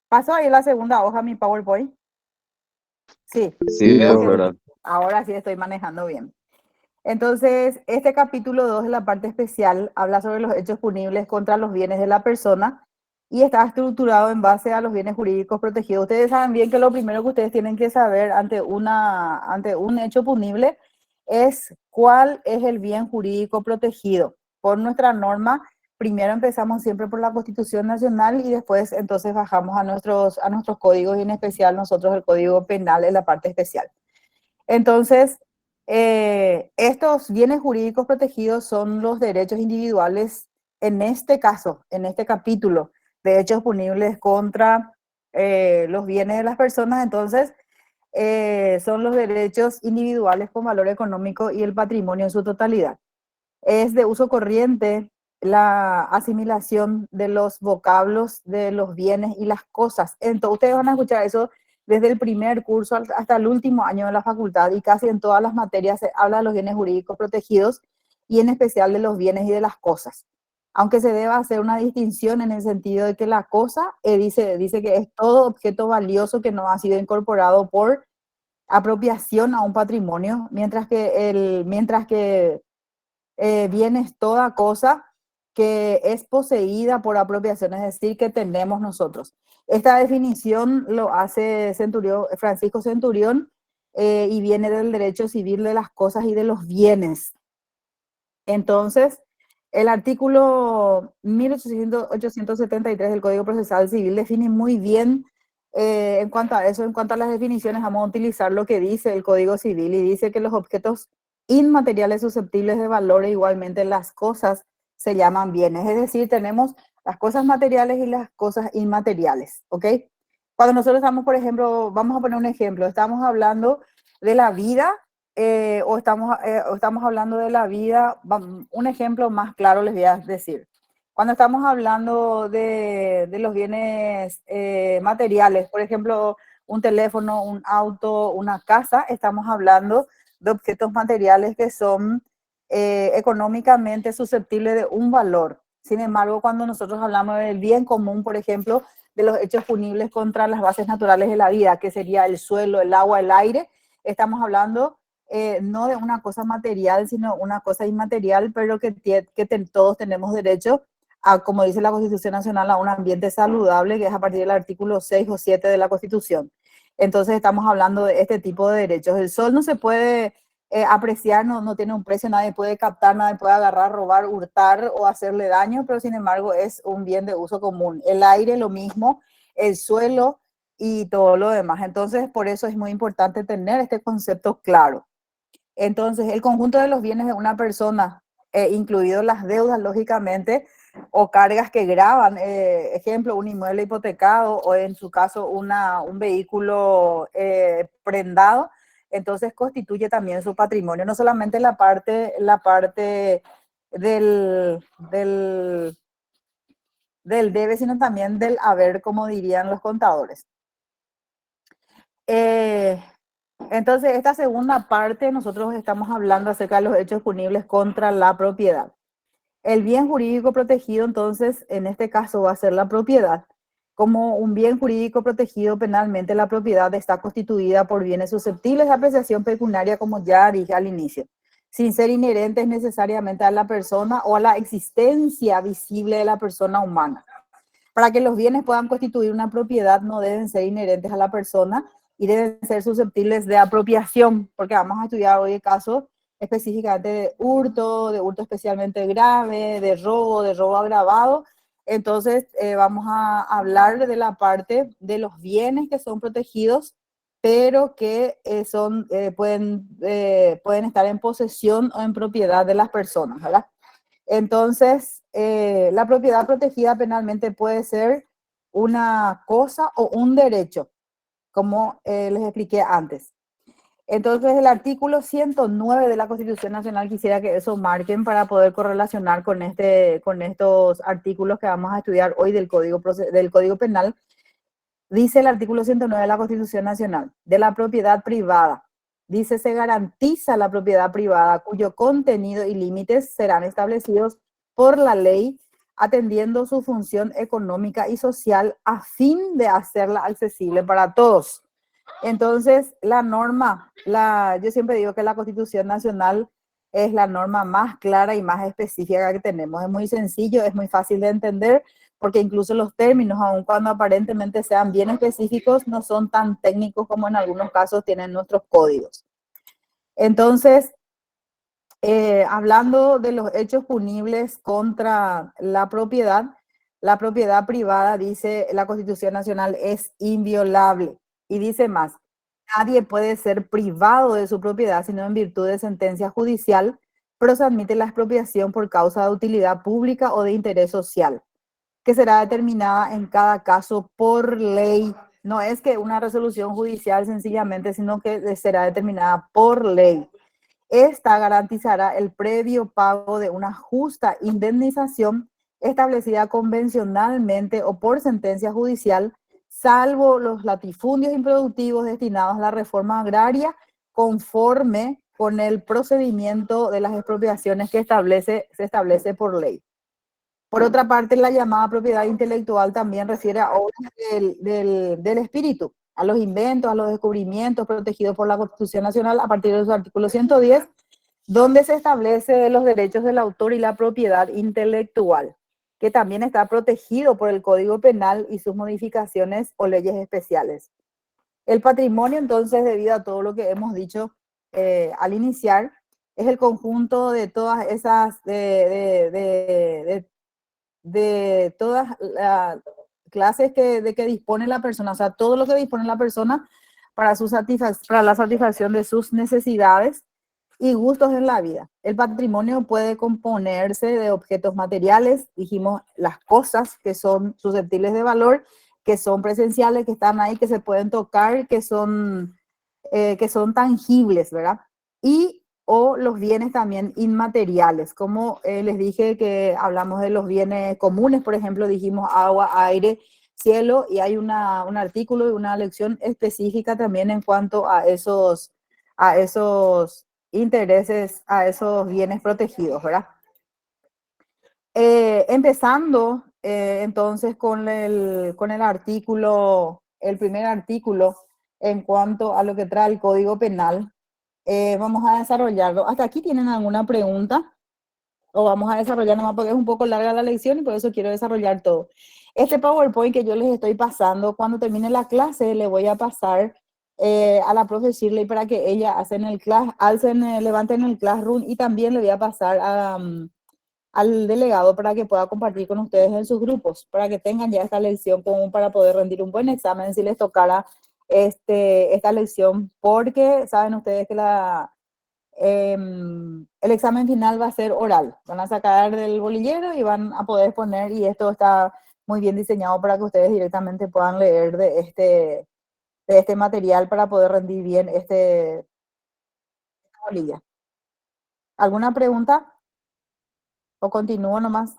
Pasó ahí la segunda hoja mi PowerPoint. Sí, Sí, veo veo, que ¿verdad? ahora sí estoy manejando bien. Entonces, este capítulo 2 de la parte especial habla sobre los hechos punibles contra los bienes de la persona y está estructurado en base a los bienes jurídicos protegidos. Ustedes saben bien que lo primero que ustedes tienen que saber ante un hecho punible es cuál es el bien jurídico protegido. Por nuestra norma, primero empezamos siempre por la Constitución Nacional y después entonces bajamos a nuestros códigos y en especial nosotros el Código Penal en la parte especial. Entonces, estos bienes jurídicos protegidos son los derechos individuales, en este caso, en este capítulo, de hechos punibles contra los bienes de las personas. Entonces, son los derechos individuales con valor económico y el patrimonio en su totalidad. Es de uso corriente la asimilación de los vocablos de los bienes y las cosas. Entonces, ustedes van a escuchar eso desde el primer curso hasta el último año de la facultad y casi en todas las materias se habla de los bienes jurídicos protegidos y en especial de los bienes y de las cosas. Aunque se deba hacer una distinción en el sentido de que la cosa dice que es todo objeto valioso que no ha sido incorporado por apropiación a un patrimonio, mientras que bien es toda cosa que es poseída por apropiación, es decir, que tenemos nosotros. Esta definición lo hace Francisco Centurión y viene del derecho civil de las cosas y de los bienes. Entonces, el artículo 1873 del Código Procesal Civil define muy bien en cuanto a eso, en cuanto a las definiciones, vamos a utilizar lo que dice el Código Civil y dice que los objetos inmateriales susceptibles de valor e igualmente las cosas se llaman bienes. Es decir, tenemos las cosas materiales y las cosas inmateriales, ¿ok? Cuando nosotros estamos, por ejemplo, vamos a poner un ejemplo, estamos hablando de la vida o estamos hablando de la vida, un ejemplo más claro les voy a decir. Cuando estamos hablando de los bienes materiales, por ejemplo, un teléfono, un auto, una casa, estamos hablando de objetos materiales que son económicamente susceptibles de un valor. Sin embargo, cuando nosotros hablamos del bien común, por ejemplo, de los hechos punibles contra las bases naturales de la vida, que sería el suelo, el agua, el aire, estamos hablando no de una cosa material, sino una cosa inmaterial, pero todos tenemos derecho a, como dice la Constitución Nacional, a un ambiente saludable, que es a partir del artículo 6 o 7 de la Constitución. Entonces estamos hablando de este tipo de derechos. El sol no se puede apreciar, no tiene un precio, nadie puede captar, nadie puede agarrar, robar, hurtar o hacerle daño, pero sin embargo es un bien de uso común. El aire lo mismo, el suelo y todo lo demás. Entonces, por eso es muy importante tener este concepto claro. Entonces, el conjunto de los bienes de una persona, incluidos las deudas, lógicamente, o cargas que graban, ejemplo, un inmueble hipotecado o en su caso un vehículo prendado, entonces constituye también su patrimonio, no solamente la parte del, del, del debe, sino también del haber, como dirían los contadores. Eh, entonces, esta segunda parte, nosotros estamos hablando acerca de los hechos punibles contra la propiedad. El bien jurídico protegido, entonces, en este caso va a ser la propiedad. Como un bien jurídico protegido penalmente, la propiedad está constituida por bienes susceptibles de apreciación pecuniaria, como ya dije al inicio, sin ser inherentes necesariamente a la persona o a la existencia visible de la persona humana. Para que los bienes puedan constituir una propiedad, no deben ser inherentes a la persona y deben ser susceptibles de apropiación, porque vamos a estudiar hoy el caso específicamente de hurto especialmente grave, de robo agravado. Entonces, vamos a hablar de la parte de los bienes que son protegidos, pero que pueden estar en posesión o en propiedad de las personas, ¿verdad? Entonces, la propiedad protegida penalmente puede ser una cosa o un derecho, como les expliqué antes. Entonces, el artículo 109 de la Constitución Nacional, quisiera que eso marquen para poder correlacionar con estos artículos que vamos a estudiar hoy del Código Penal. Dice el artículo 109 de la Constitución Nacional, de la propiedad privada. Dice, se garantiza la propiedad privada cuyo contenido y límites serán establecidos por la ley atendiendo su función económica y social a fin de hacerla accesible para todos. Entonces, yo siempre digo que la Constitución Nacional es la norma más clara y más específica que tenemos. Es muy sencillo, es muy fácil de entender, porque incluso los términos, aun cuando aparentemente sean bien específicos, no son tan técnicos como en algunos casos tienen nuestros códigos. Entonces, hablando de los hechos punibles contra la propiedad privada, dice la Constitución Nacional, es inviolable. Y dice más, nadie puede ser privado de su propiedad sino en virtud de sentencia judicial, pero se admite la expropiación por causa de utilidad pública o de interés social, que será determinada en cada caso por ley. No es que una resolución judicial sencillamente, sino que será determinada por ley. Esta garantizará el previo pago de una justa indemnización establecida convencionalmente o por sentencia judicial, salvo los latifundios improductivos destinados a la reforma agraria, conforme con el procedimiento de las expropiaciones que se establece por ley. Por otra parte, la llamada propiedad intelectual también refiere a obras del espíritu, a los inventos, a los descubrimientos protegidos por la Constitución Nacional a partir de su artículo 110, donde se establece los derechos del autor y la propiedad intelectual, que también está protegido por el Código Penal y sus modificaciones o leyes especiales. El patrimonio, entonces, debido a todo lo que hemos dicho al iniciar, es el conjunto de todas esas, de todas las clases de que dispone la persona, o sea, todo lo que dispone la persona para la satisfacción de sus necesidades y gustos en la vida. El patrimonio puede componerse de objetos materiales, dijimos las cosas que son susceptibles de valor, que son presenciales, que están ahí, que se pueden tocar, que son tangibles, ¿verdad? Y o los bienes también inmateriales, como les dije que hablamos de los bienes comunes, por ejemplo, dijimos agua, aire, cielo, y hay un artículo y una lección específica también en cuanto a esos intereses, a esos bienes protegidos, ¿verdad? Empezando entonces con el artículo, el primer artículo en cuanto a lo que trae el Código Penal. Vamos a desarrollarlo. ¿Hasta aquí tienen alguna pregunta? O vamos a desarrollar nomás porque es un poco larga la lección y por eso quiero desarrollar todo. Este PowerPoint que yo les estoy pasando, cuando termine la clase, le voy a pasar a la profe Shirley para que ella levanten el Classroom, y también le voy a pasar al delegado para que pueda compartir con ustedes en sus grupos, para que tengan ya esta lección como para poder rendir un buen examen si les tocara esta lección, porque saben ustedes que el examen final va a ser oral. Van a sacar del bolillero y van a poder poner, y esto está muy bien diseñado para que ustedes directamente puedan leer de este material para poder rendir bien esta bolilla. ¿Alguna pregunta? ¿O continúo nomás?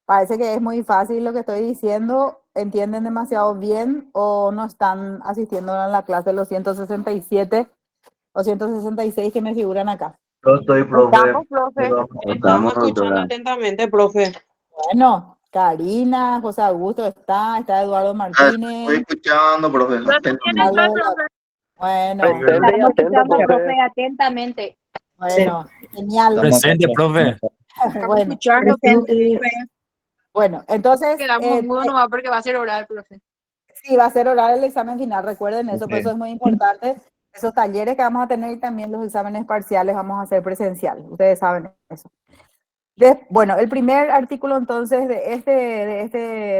Parece que es muy fácil lo que estoy diciendo, entienden demasiado bien o no están asistiendo a la clase de los 167 o 166 que me figuran acá. Yo estoy, profe. Estamos, profe. Estamos escuchando doctora. atentamente, profe. Bueno, Karina, José Augusto está Eduardo Martínez. Estoy escuchando, profe. Bueno, Estamos escuchando, profe. profe, atentamente. Bueno, genial. Presente, profe. Bueno, Escuchando, profe. bueno, entonces, Quedamos mudos nomás porque va a ser oral, profe. sí, va a ser oral el examen final, recuerden eso, por eso es muy importante. Esos talleres que vamos a tener y también los exámenes parciales vamos a hacer presencial, ustedes saben eso. Bueno, el primer artículo entonces de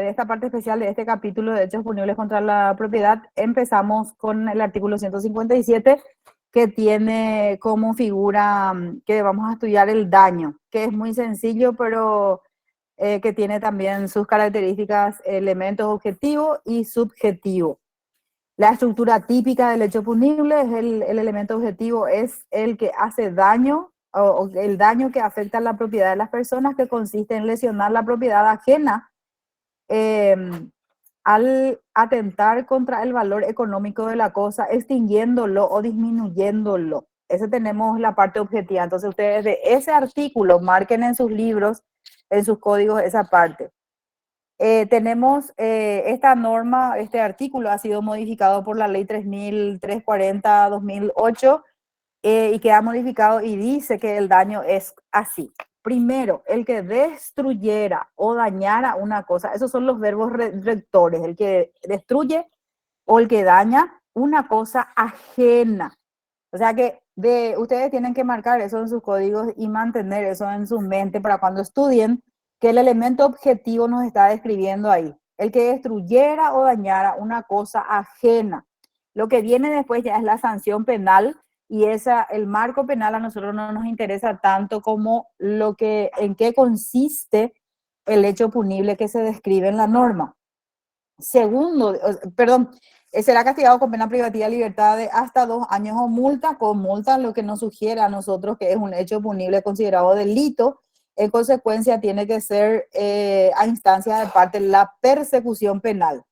esta parte especial de este capítulo de hechos punibles contra la propiedad, empezamos con el artículo 157, que tiene como figura que vamos a estudiar el daño, que es muy sencillo, pero que tiene también sus características, elementos objetivos y subjetivos. La estructura típica del hecho punible es el elemento objetivo, es el que hace daño o el daño que afecta a la propiedad de las personas, que consiste en lesionar la propiedad ajena al atentar contra el valor económico de la cosa, extinguiéndolo o disminuyéndolo. Ese tenemos la parte objetiva. Entonces ustedes de ese artículo marquen en sus libros, en sus códigos, esa parte. Tenemos esta norma, este artículo ha sido modificado por la ley 3340-2008 y queda modificado y dice que el daño es así. Primero, el que destruyera o dañara una cosa, esos son los verbos rectores, el que destruye o el que daña una cosa ajena. O sea que ustedes tienen que marcar eso en sus códigos y mantener eso en su mente para cuando estudien que el elemento objetivo nos está describiendo ahí. El que destruyera o dañara una cosa ajena. Lo que viene después ya es la sanción penal y el marco penal a nosotros no nos interesa tanto como en qué consiste el hecho punible que se describe en la norma. Segundo, será castigado con pena privativa de libertad de hasta 2 años o multa, con multa, lo que nos sugiere a nosotros que es un hecho punible considerado delito. En consecuencia, tiene que ser a instancia de parte la persecución penal.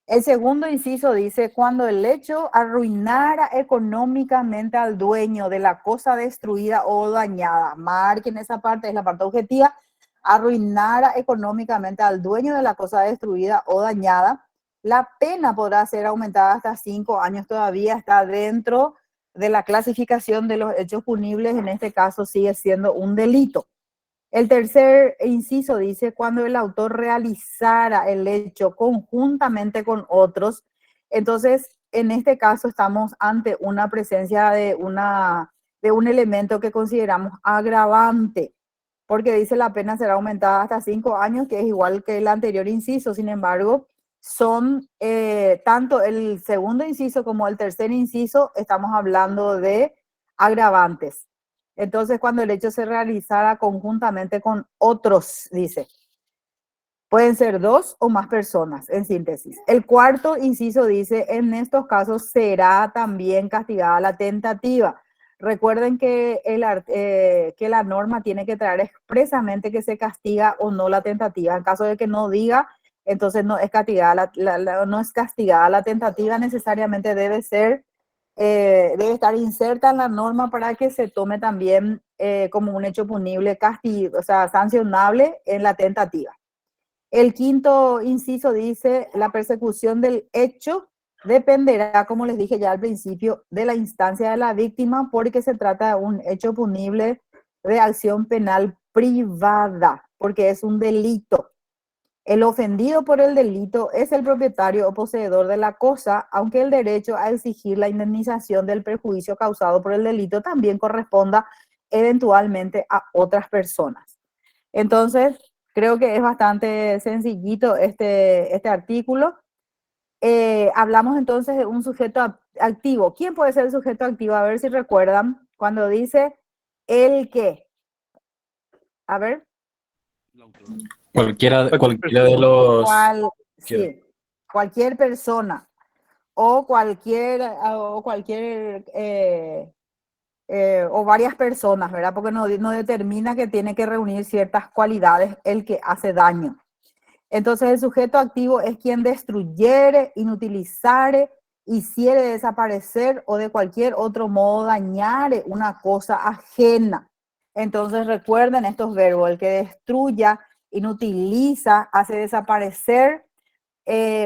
El segundo inciso dice, cuando el hecho arruinara económicamente al dueño de la cosa destruida o dañada. Marquen esa parte, es la parte objetiva. Arruinara económicamente al dueño de la cosa destruida o dañada. La pena podrá ser aumentada hasta 5 años, todavía está dentro de la clasificación de los hechos punibles, en este caso sigue siendo un delito. El tercer inciso dice, cuando el autor realizara el hecho conjuntamente con otros, entonces en este caso estamos ante una presencia de un elemento que consideramos agravante, porque dice la pena será aumentada hasta 5 años, que es igual que el anterior inciso. Sin embargo, son tanto el segundo inciso como el tercer inciso, estamos hablando de agravantes. Entonces, cuando el hecho se realizara conjuntamente con otros, dice, pueden ser 2 o más personas, en síntesis. El cuarto inciso dice, en estos casos será también castigada la tentativa. Recuerden que la norma tiene que traer expresamente que se castiga o no la tentativa. En caso de que no diga, entonces no es castigada no es castigada la tentativa, necesariamente debe estar inserta en la norma para que se tome también como un hecho punible, o sea, sancionable en la tentativa. El quinto inciso dice, la persecución del hecho dependerá, como les dije ya al principio, de la instancia de la víctima, porque se trata de un hecho punible de acción penal privada, porque es un delito. El ofendido por el delito es el propietario o poseedor de la cosa, aunque el derecho a exigir la indemnización del perjuicio causado por el delito también corresponda eventualmente a otras personas. Entonces, creo que es bastante sencillito este artículo. Hablamos entonces de un sujeto activo. ¿Quién puede ser el sujeto activo? A ver si recuerdan cuando dice el que. A ver. Cualquiera de los... Sí, cualquier persona o o varias personas, ¿verdad? Porque no determina que tiene que reunir ciertas cualidades el que hace daño. Entonces el sujeto activo es quien destruyere, inutilizare, hiciere desaparecer o de cualquier otro modo dañare una cosa ajena. Entonces recuerden estos verbos, el que destruya, inutiliza, hace desaparecer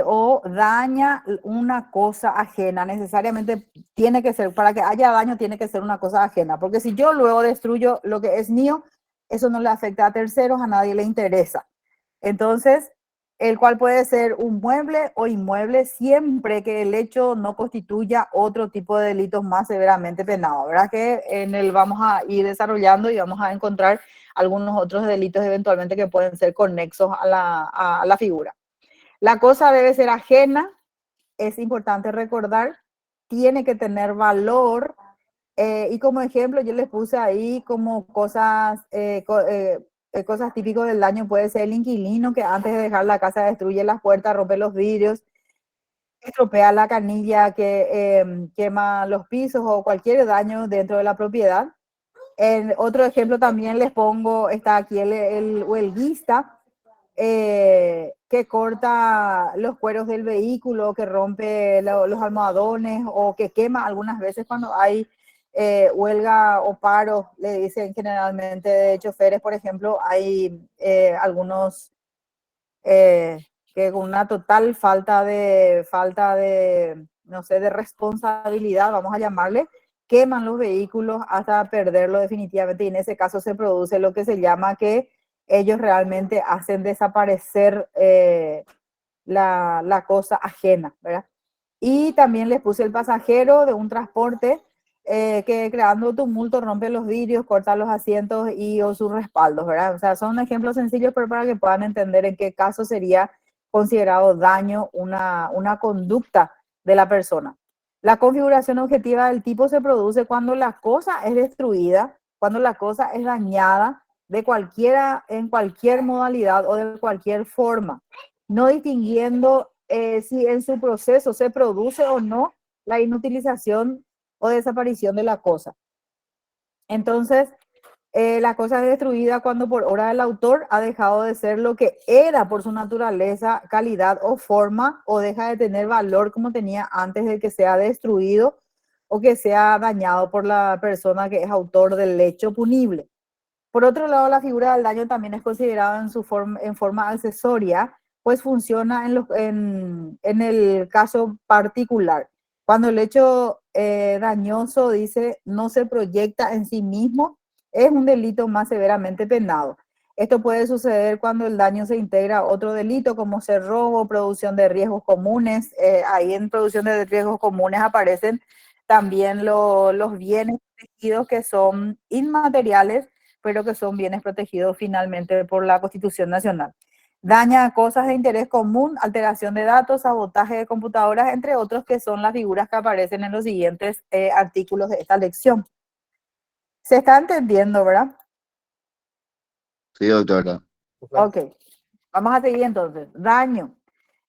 o daña una cosa ajena. Necesariamente tiene que ser, para que haya daño tiene que ser una cosa ajena, porque si yo luego destruyo lo que es mío, eso no le afecta a terceros, a nadie le interesa. Entonces, el cual puede ser un mueble o inmueble siempre que el hecho no constituya otro tipo de delitos más severamente penados, ¿verdad? Que en el vamos a ir desarrollando y vamos a encontrar algunos otros delitos eventualmente que pueden ser conexos a la figura. La cosa debe ser ajena, es importante recordar, tiene que tener valor y como ejemplo yo les puse ahí como cosas típicas del daño. Puede ser el inquilino que antes de dejar la casa destruye las puertas, rompe los vidrios, estropea la canilla, que quema los pisos o cualquier daño dentro de la propiedad. En otro ejemplo también les pongo, está aquí el huelguista, que corta los cueros del vehículo, que rompe los almohadones o que quema algunas veces cuando hay huelga o paro, le dicen generalmente de choferes, por ejemplo, hay algunos que con una total falta de, no sé, de responsabilidad, vamos a llamarle, queman los vehículos hasta perderlo definitivamente, y en ese caso se produce lo que se llama que ellos realmente hacen desaparecer la cosa ajena, ¿verdad? Y también les puse el pasajero de un transporte que creando tumulto rompe los vidrios, corta los asientos y o sus respaldos, ¿verdad? O sea, son ejemplos sencillos, pero para que puedan entender en qué caso sería considerado daño una conducta de la persona. La configuración objetiva del tipo se produce cuando la cosa es destruida, cuando la cosa es dañada de cualquiera, en cualquier modalidad o de cualquier forma, no distinguiendo si en su proceso se produce o no la inutilización o desaparición de la cosa. Entonces, la cosa es destruida cuando por obra del autor ha dejado de ser lo que era por su naturaleza, calidad o forma, o deja de tener valor como tenía antes de que sea destruido o que sea dañado por la persona que es autor del hecho punible. Por otro lado, la figura del daño también es considerada en forma accesoria, pues funciona en el caso particular. Cuando el hecho dañoso, dice, no se proyecta en sí mismo, es un delito más severamente penado. Esto puede suceder cuando el daño se integra a otro delito, como ser robo, producción de riesgos comunes. Ahí en producción de riesgos comunes aparecen también los bienes protegidos que son inmateriales, pero que son bienes protegidos finalmente por la Constitución Nacional. Daña cosas de interés común, alteración de datos, sabotaje de computadoras, entre otros, que son las figuras que aparecen en los siguientes artículos de esta lección. ¿Se está entendiendo, verdad? Sí, doctora. Ok, vamos a seguir entonces. Daño.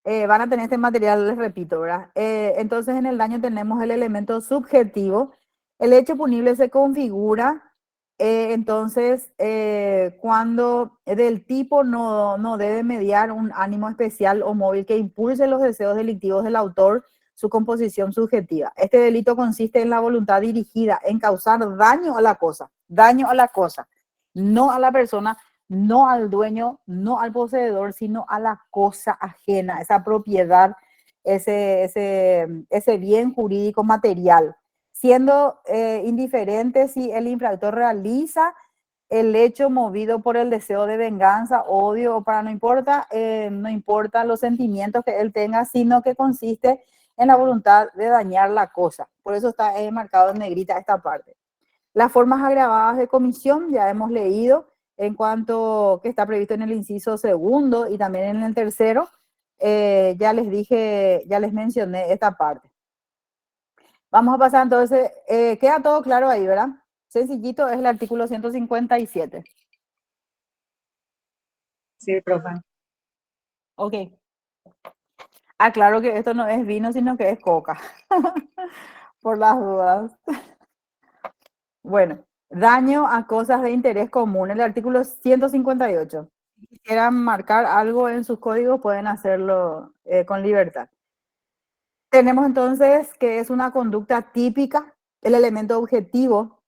Van a tener este material, les repito, ¿verdad? Entonces, en el daño tenemos el elemento subjetivo. El hecho punible se configura entonces, cuando del tipo no debe mediar un ánimo especial o móvil que impulse los deseos delictivos del autor, su composición subjetiva. Este delito consiste en la voluntad dirigida en causar daño a la cosa, no a la persona, no al dueño, no al poseedor, sino a la cosa ajena, esa propiedad, ese bien jurídico material, siendo indiferente si el infractor realiza el hecho movido por el deseo de venganza, odio o para no importa los sentimientos que él tenga, sino que consiste en la voluntad de dañar la cosa. Por eso está marcado en negrita esta parte. Las formas agravadas de comisión ya hemos leído en cuanto que está previsto en el inciso segundo y también en el tercero. Ya les dije, ya les mencioné esta parte. Vamos a pasar entonces, queda todo claro ahí, ¿verdad? Sencillito, es el artículo 157. Sí, profe. Ok. Aclaro que esto no es vino, sino que es coca. Por las dudas. Bueno, daño a cosas de interés común, el artículo 158. Si quieran marcar algo en sus códigos, pueden hacerlo con libertad. Tenemos entonces que es una conducta típica. El elemento objetivo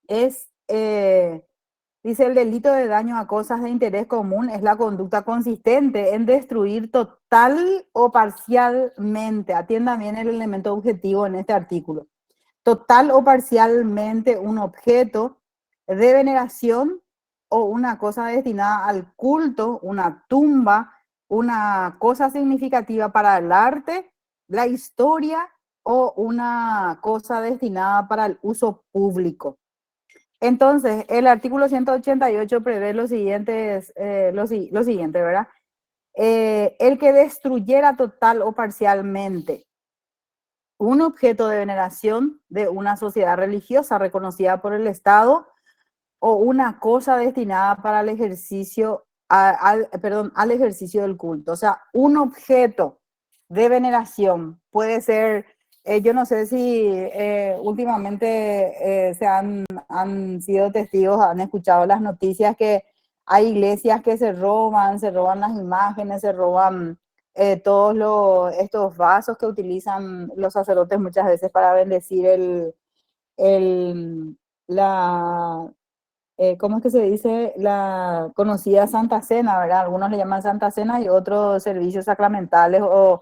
es, dice, el delito de daño a cosas de interés común es la conducta consistente en destruir total o parcialmente. Atiendan bien el elemento objetivo en este artículo. Total o parcialmente un objeto de veneración o una cosa destinada al culto, una tumba, una cosa significativa para el arte, la historia o una cosa destinada para el uso público. Entonces, el artículo 188 prevé lo siguiente, ¿verdad? El que destruyera total o parcialmente un objeto de veneración de una sociedad religiosa reconocida por el Estado o una cosa destinada para el ejercicio, al ejercicio del culto. O sea, un objeto de veneración puede ser, yo no sé si últimamente han sido testigos, han escuchado las noticias que hay iglesias que se roban las imágenes, se roban todos estos vasos que utilizan los sacerdotes muchas veces para bendecir el, la, ¿cómo es que se dice? La conocida Santa Cena, ¿verdad? Algunos le llaman Santa Cena y otros servicios sacramentales o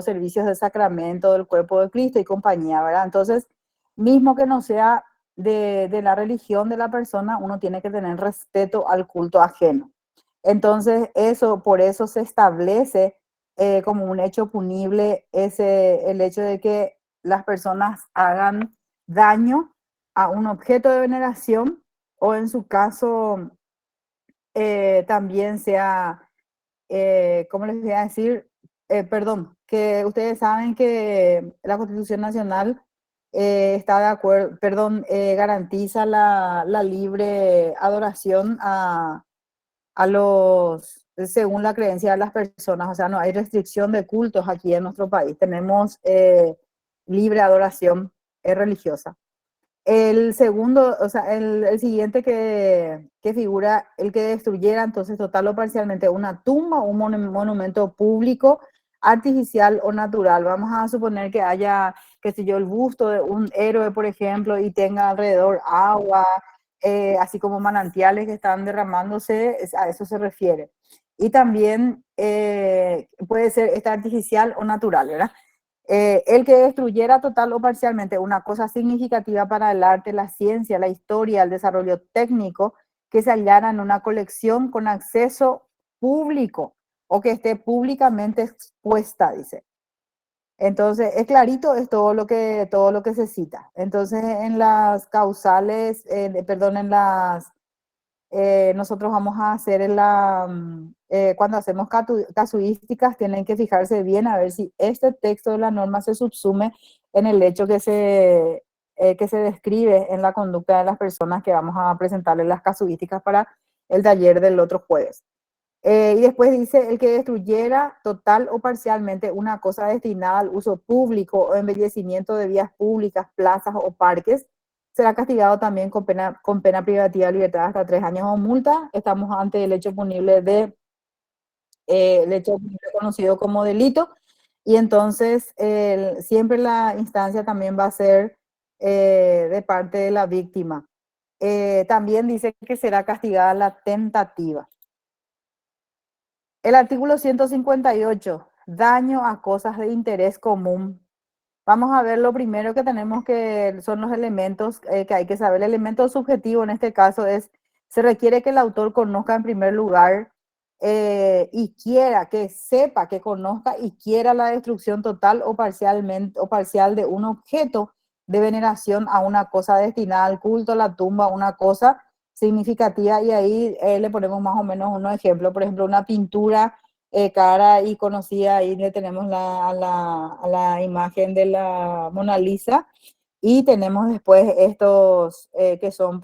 servicios de sacramento del cuerpo de Cristo y compañía, ¿verdad? Entonces, mismo que no sea de la religión de la persona, uno tiene que tener respeto al culto ajeno. Entonces, por eso se establece como un hecho punible el hecho de que las personas hagan daño a un objeto de veneración o en su caso también sea, ¿cómo les voy a decir? Perdón, que ustedes saben que la Constitución Nacional está de acuerdo, perdón, garantiza la libre adoración según la creencia de las personas, o sea, no hay restricción de cultos aquí en nuestro país, tenemos libre adoración religiosa. El segundo, o sea, el siguiente que figura, el que destruyera entonces total o parcialmente una tumba o un monumento público, artificial o natural. Vamos a suponer que haya, qué sé yo, el busto de un héroe, por ejemplo, y tenga alrededor agua, así como manantiales que están derramándose, a eso se refiere. Y también puede ser esta artificial o natural, ¿verdad? El que destruyera total o parcialmente una cosa significativa para el arte, la ciencia, la historia, el desarrollo técnico, que se hallara en una colección con acceso público o que esté públicamente expuesta, dice. Entonces, es clarito, es todo lo que se cita. Entonces, en las causales, perdón, nosotros vamos a hacer cuando hacemos casuísticas, tienen que fijarse bien a ver si este texto de la norma se subsume en el hecho que se describe en la conducta de las personas que vamos a presentarles las casuísticas para el taller del otro jueves. Y después dice, el que destruyera total o parcialmente una cosa destinada al uso público o embellecimiento de vías públicas, plazas o parques, será castigado también con pena privativa de libertad hasta 3 años o multa. Estamos ante el hecho punible el hecho punible conocido como delito. Y entonces siempre la instancia también va a ser de parte de la víctima. También dice que será castigada la tentativa. El artículo 158, daño a cosas de interés común. Vamos a ver lo primero que tenemos que son los elementos que hay que saber. El elemento subjetivo en este caso se requiere que el autor conozca en primer lugar y quiera, que sepa, que conozca y quiera la destrucción total o parcialmente o parcial de un objeto de veneración a una cosa destinada al culto, la tumba, una cosa significativa, y ahí le ponemos más o menos unos ejemplos. Por ejemplo, una pintura cara y conocida, ahí le tenemos a la imagen de la Mona Lisa, y tenemos después estos que son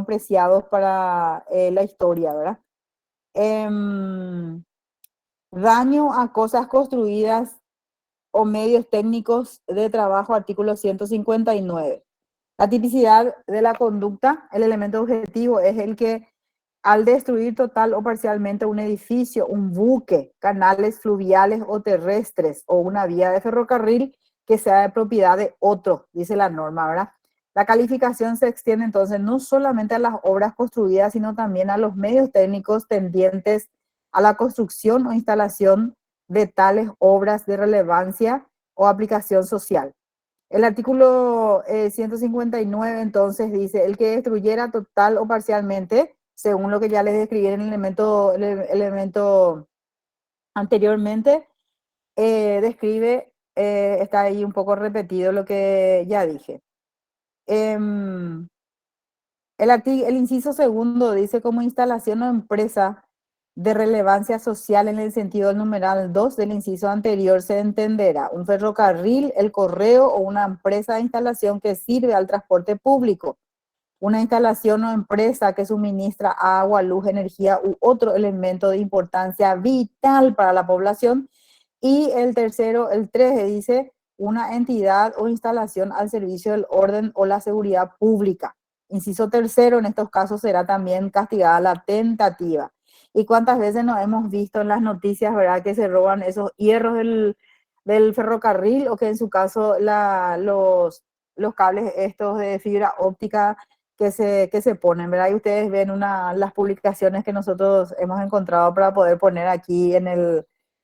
preciados para la historia, ¿verdad? Daño a cosas construidas o medios técnicos de trabajo, artículo 159. La tipicidad de la conducta, el elemento objetivo es el que al destruir total o parcialmente un edificio, un buque, canales fluviales o terrestres o una vía de ferrocarril que sea de propiedad de otro, dice la norma, ¿verdad? La calificación se extiende entonces no solamente a las obras construidas, sino también a los medios técnicos tendientes a la construcción o instalación de tales obras de relevancia o aplicación social. El artículo 159 entonces dice, el que destruyera total o parcialmente, según lo que ya les describí en el elemento anteriormente, describe, está ahí un poco repetido lo que ya dije. El inciso segundo dice como instalación o empresa de relevancia social en el sentido del numeral 2 del inciso anterior se entenderá un ferrocarril, el correo o una empresa de instalación que sirve al transporte público, una instalación o empresa que suministra agua, luz, energía u otro elemento de importancia vital para la población. Y el tercero, el 3, dice una entidad o instalación al servicio del orden o la seguridad pública. Inciso tercero, en estos casos será también castigada la tentativa. ¿Y cuántas veces nos hemos visto en las noticias, verdad, que se roban esos hierros de del ferrocarril o que en su caso los cables estos de fibra óptica que se ponen, ¿verdad? Y ustedes ven las publicaciones que nosotros hemos encontrado para poder poner aquí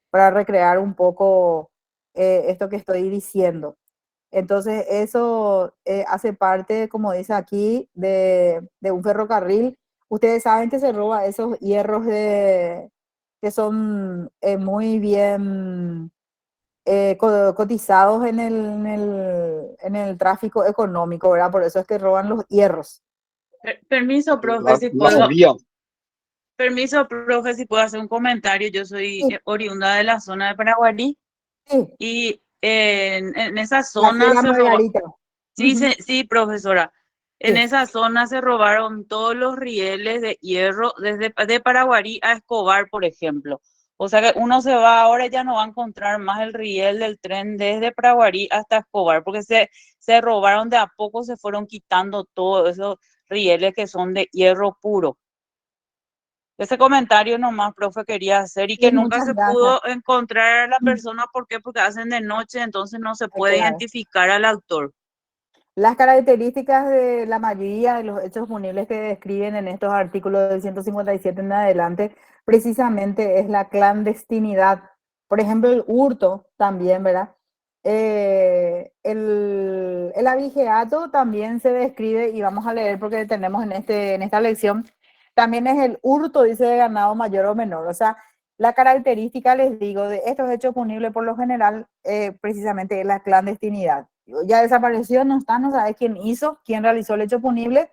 para recrear un poco esto que estoy diciendo. Entonces, eso hace parte, como dice aquí, de un ferrocarril. Ustedes saben que se roba esos hierros que son muy bien cotizados en el tráfico económico, ¿verdad? Por eso es que roban los hierros. Permiso, profe, si puedo. Permiso, profe, si puedo hacer un comentario. Yo soy Sí, oriunda de la zona de Paraguarí sí, y en esa la zona fiera se roba. Margarita. Sí, Ujú, sí, profesora. En sí, esa zona se robaron todos los rieles de hierro desde de Paraguarí a Escobar, por ejemplo. O sea que uno se va ahora ya no va a encontrar más el riel del tren desde Paraguarí hasta Escobar, porque se robaron de a poco, se fueron quitando todos esos rieles que son de hierro puro. Ese comentario nomás, profe, quería hacer y que sí, nunca muchas se gracias. pudo encontrar a la Mm, persona. ¿Por qué? Porque hacen de noche, entonces no se puede claro. identificar al autor. Las características de la mayoría de los hechos punibles que describen en estos artículos del 157 en adelante, precisamente es la clandestinidad. Por ejemplo, el hurto también, ¿verdad? El abigeato también se describe, y vamos a leer porque tenemos en esta lección, también es el hurto, dice, de ganado mayor o menor. O sea, la característica, les digo, de estos hechos punibles por lo general, precisamente es la clandestinidad. Ya desapareció, no está, no sabe quién hizo, quién realizó el hecho punible,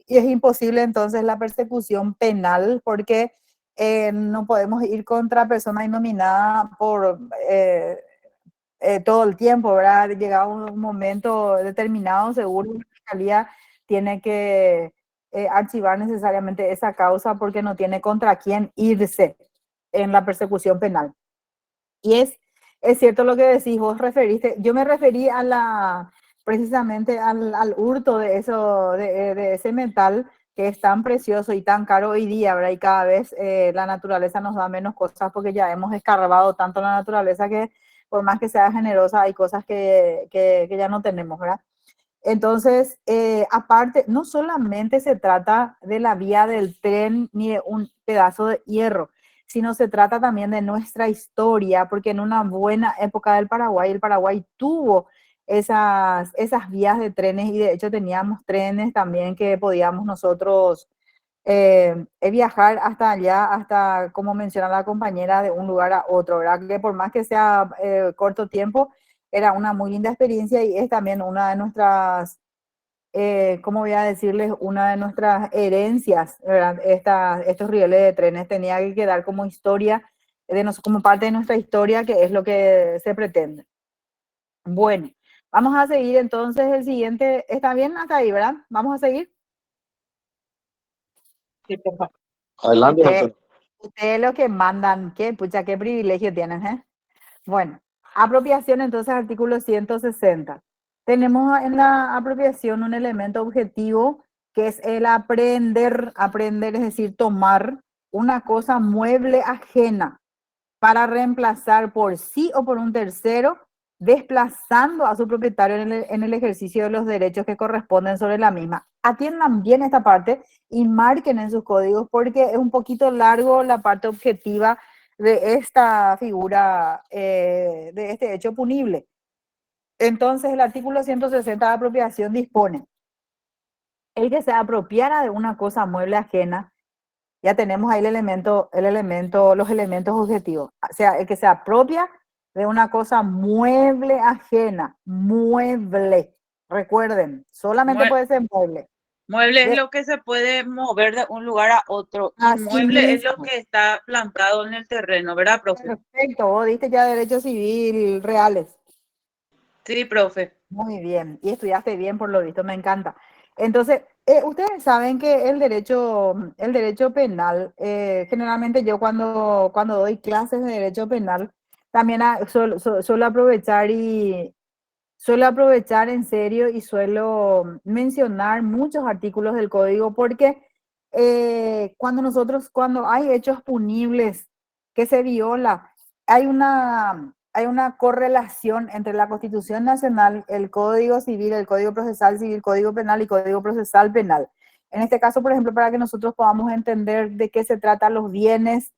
y es imposible entonces la persecución penal porque no podemos ir contra persona innominada por todo el tiempo, ¿verdad? Llegado un momento determinado, seguro la fiscalía tiene que archivar necesariamente esa causa porque no tiene contra quién irse en la persecución penal. Y es cierto lo que decís, vos referiste, yo me referí precisamente al hurto de de ese metal que es tan precioso y tan caro hoy día, ¿verdad? Y cada vez la naturaleza nos da menos cosas porque ya hemos escarbado tanto la naturaleza que por más que sea generosa hay cosas que ya no tenemos, ¿verdad? Entonces, aparte, no solamente se trata de la vía del tren ni de un pedazo de hierro, sino se trata también de nuestra historia, porque en una buena época del Paraguay, el Paraguay tuvo esas vías de trenes y de hecho teníamos trenes también que podíamos nosotros viajar hasta allá, hasta, como menciona la compañera, de un lugar a otro, ¿verdad? Que por más que sea corto tiempo, era una muy linda experiencia y es también una de nuestras, ¿cómo voy a decirles? Una de nuestras herencias, ¿verdad? Estos rieles de trenes tenía que quedar como historia, como parte de nuestra historia, que es lo que se pretende. Bueno, vamos a seguir entonces el siguiente. ¿Está bien hasta ahí, verdad? Vamos a seguir. Sí, por favor. Adelante, Ustedes, doctor. ustedes los que mandan, qué pucha, qué privilegio tienen, ¿eh? Bueno, apropiación, entonces, artículo 160. Tenemos en la apropiación un elemento objetivo que es el aprender. Aprender es decir, tomar una cosa mueble ajena para reemplazar por sí o por un tercero, desplazando a su propietario en el ejercicio de los derechos que corresponden sobre la misma. Atiendan bien esta parte y marquen en sus códigos porque es un poquito largo la parte objetiva de esta figura, de este hecho punible. Entonces, el artículo 160 de apropiación dispone: el que se apropiara de una cosa mueble ajena, ya tenemos ahí los elementos objetivos. O sea, el que se apropia de una cosa mueble ajena, mueble. Recuerden, solamente Mue- puede ser mueble. Mueble es De lo que se puede mover de un lugar a otro. así Inmueble es lo mismo. que está plantado en el terreno, ¿verdad, profe? Perfecto, vos diste ya derechos civil reales. Sí, profe. Muy bien, y estudiaste bien por lo visto, me encanta. Entonces, ustedes saben que el derecho penal, generalmente yo cuando doy clases de derecho penal, también suelo aprovechar suelo aprovechar en serio y suelo mencionar muchos artículos del código porque cuando hay hechos punibles que se viola, hay hay una correlación entre la Constitución Nacional, el Código Civil, el Código Procesal Civil, Código Penal y Código Procesal Penal. En este caso, por ejemplo, para que nosotros podamos entender de qué se tratan los bienes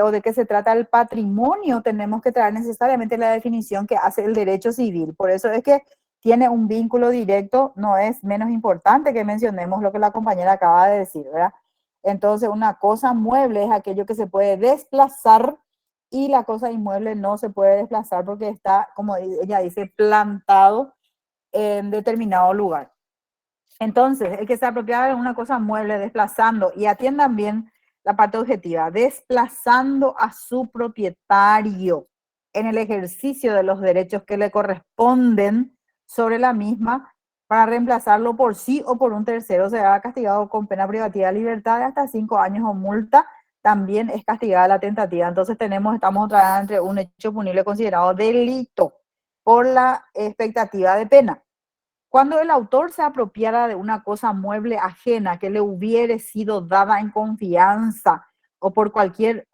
o de qué se trata el patrimonio, tenemos que traer necesariamente la definición que hace el derecho civil. Por eso es que tiene un vínculo directo, no es menos importante que mencionemos lo que la compañera acaba de decir, ¿verdad? Entonces, una cosa mueble es aquello que se puede desplazar y la cosa inmueble no se puede desplazar porque está, como ella dice, plantado en determinado lugar. Entonces, el que se apropiaba de una cosa mueble, desplazando, y atiendan bien la parte objetiva, desplazando a su propietario en el ejercicio de los derechos que le corresponden sobre la misma para reemplazarlo por sí o por un tercero, será castigado con pena privativa de libertad de hasta 5 años o multa. También es castigada la tentativa. Entonces estamos otra vez entre un hecho punible considerado delito por la expectativa de pena. Cuando el autor se apropiara de una cosa mueble ajena que le hubiere sido dada en confianza o por cualquier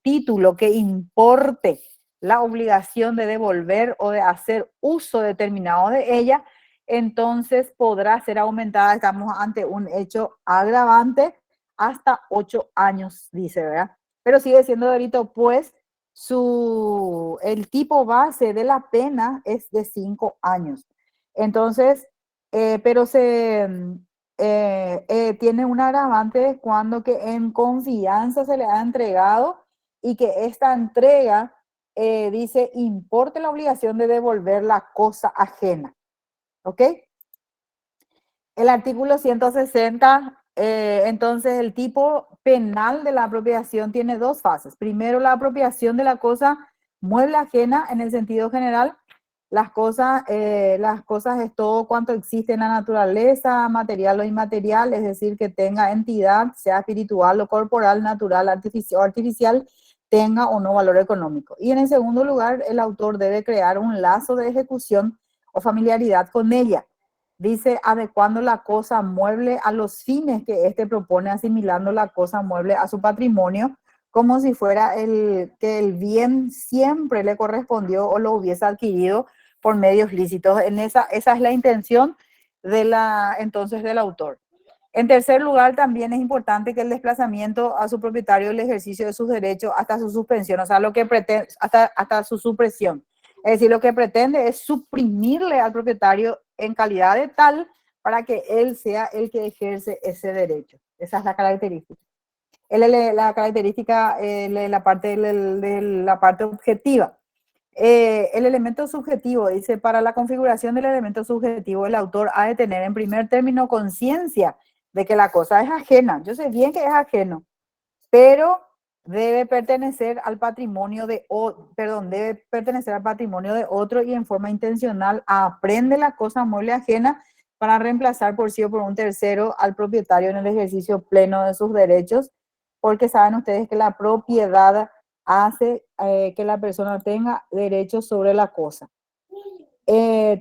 título que importe la obligación de devolver o de hacer uso determinado de ella, entonces podrá ser aumentada. Estamos ante un hecho agravante hasta 8 años, dice, ¿verdad? Pero sigue siendo delito, pues el tipo base de la pena es de 5 años. Entonces, pero tiene un agravante cuando que en confianza se le ha entregado y que esta entrega dice importe la obligación de devolver la cosa ajena. ¿Ok? El artículo 160, entonces el tipo penal de la apropiación tiene dos fases. Primero, la apropiación de la cosa mueble ajena en el sentido general. Las cosas es todo cuanto existe en la naturaleza, material o inmaterial, es decir, que tenga entidad, sea espiritual o corporal, natural, artificial, tenga o no valor económico. Y en el segundo lugar, el autor debe crear un lazo de ejecución o familiaridad con ella. Dice, adecuando la cosa mueble a los fines que éste propone, asimilando la cosa mueble a su patrimonio, como si fuera que el bien siempre le correspondió o lo hubiese adquirido por medios lícitos. Esa es la intención entonces del autor. En tercer lugar, también es importante que el desplazamiento a su propietario, el ejercicio de sus derechos hasta su suspensión, o sea, lo que pretende, hasta su supresión. Es decir, lo que pretende es suprimirle al propietario en calidad de tal para que él sea el que ejerce ese derecho. Esa es la característica. La característica de la parte objetiva. El elemento subjetivo, dice, para la configuración del elemento subjetivo, el autor ha de tener en primer término conciencia de que la cosa es ajena. Yo sé bien que es ajeno, pero debe pertenecer al patrimonio debe pertenecer al patrimonio de otro y en forma intencional aprende la cosa mueble ajena para reemplazar por sí o por un tercero al propietario en el ejercicio pleno de sus derechos, porque saben ustedes que la propiedad hace que la persona tenga derechos sobre la cosa.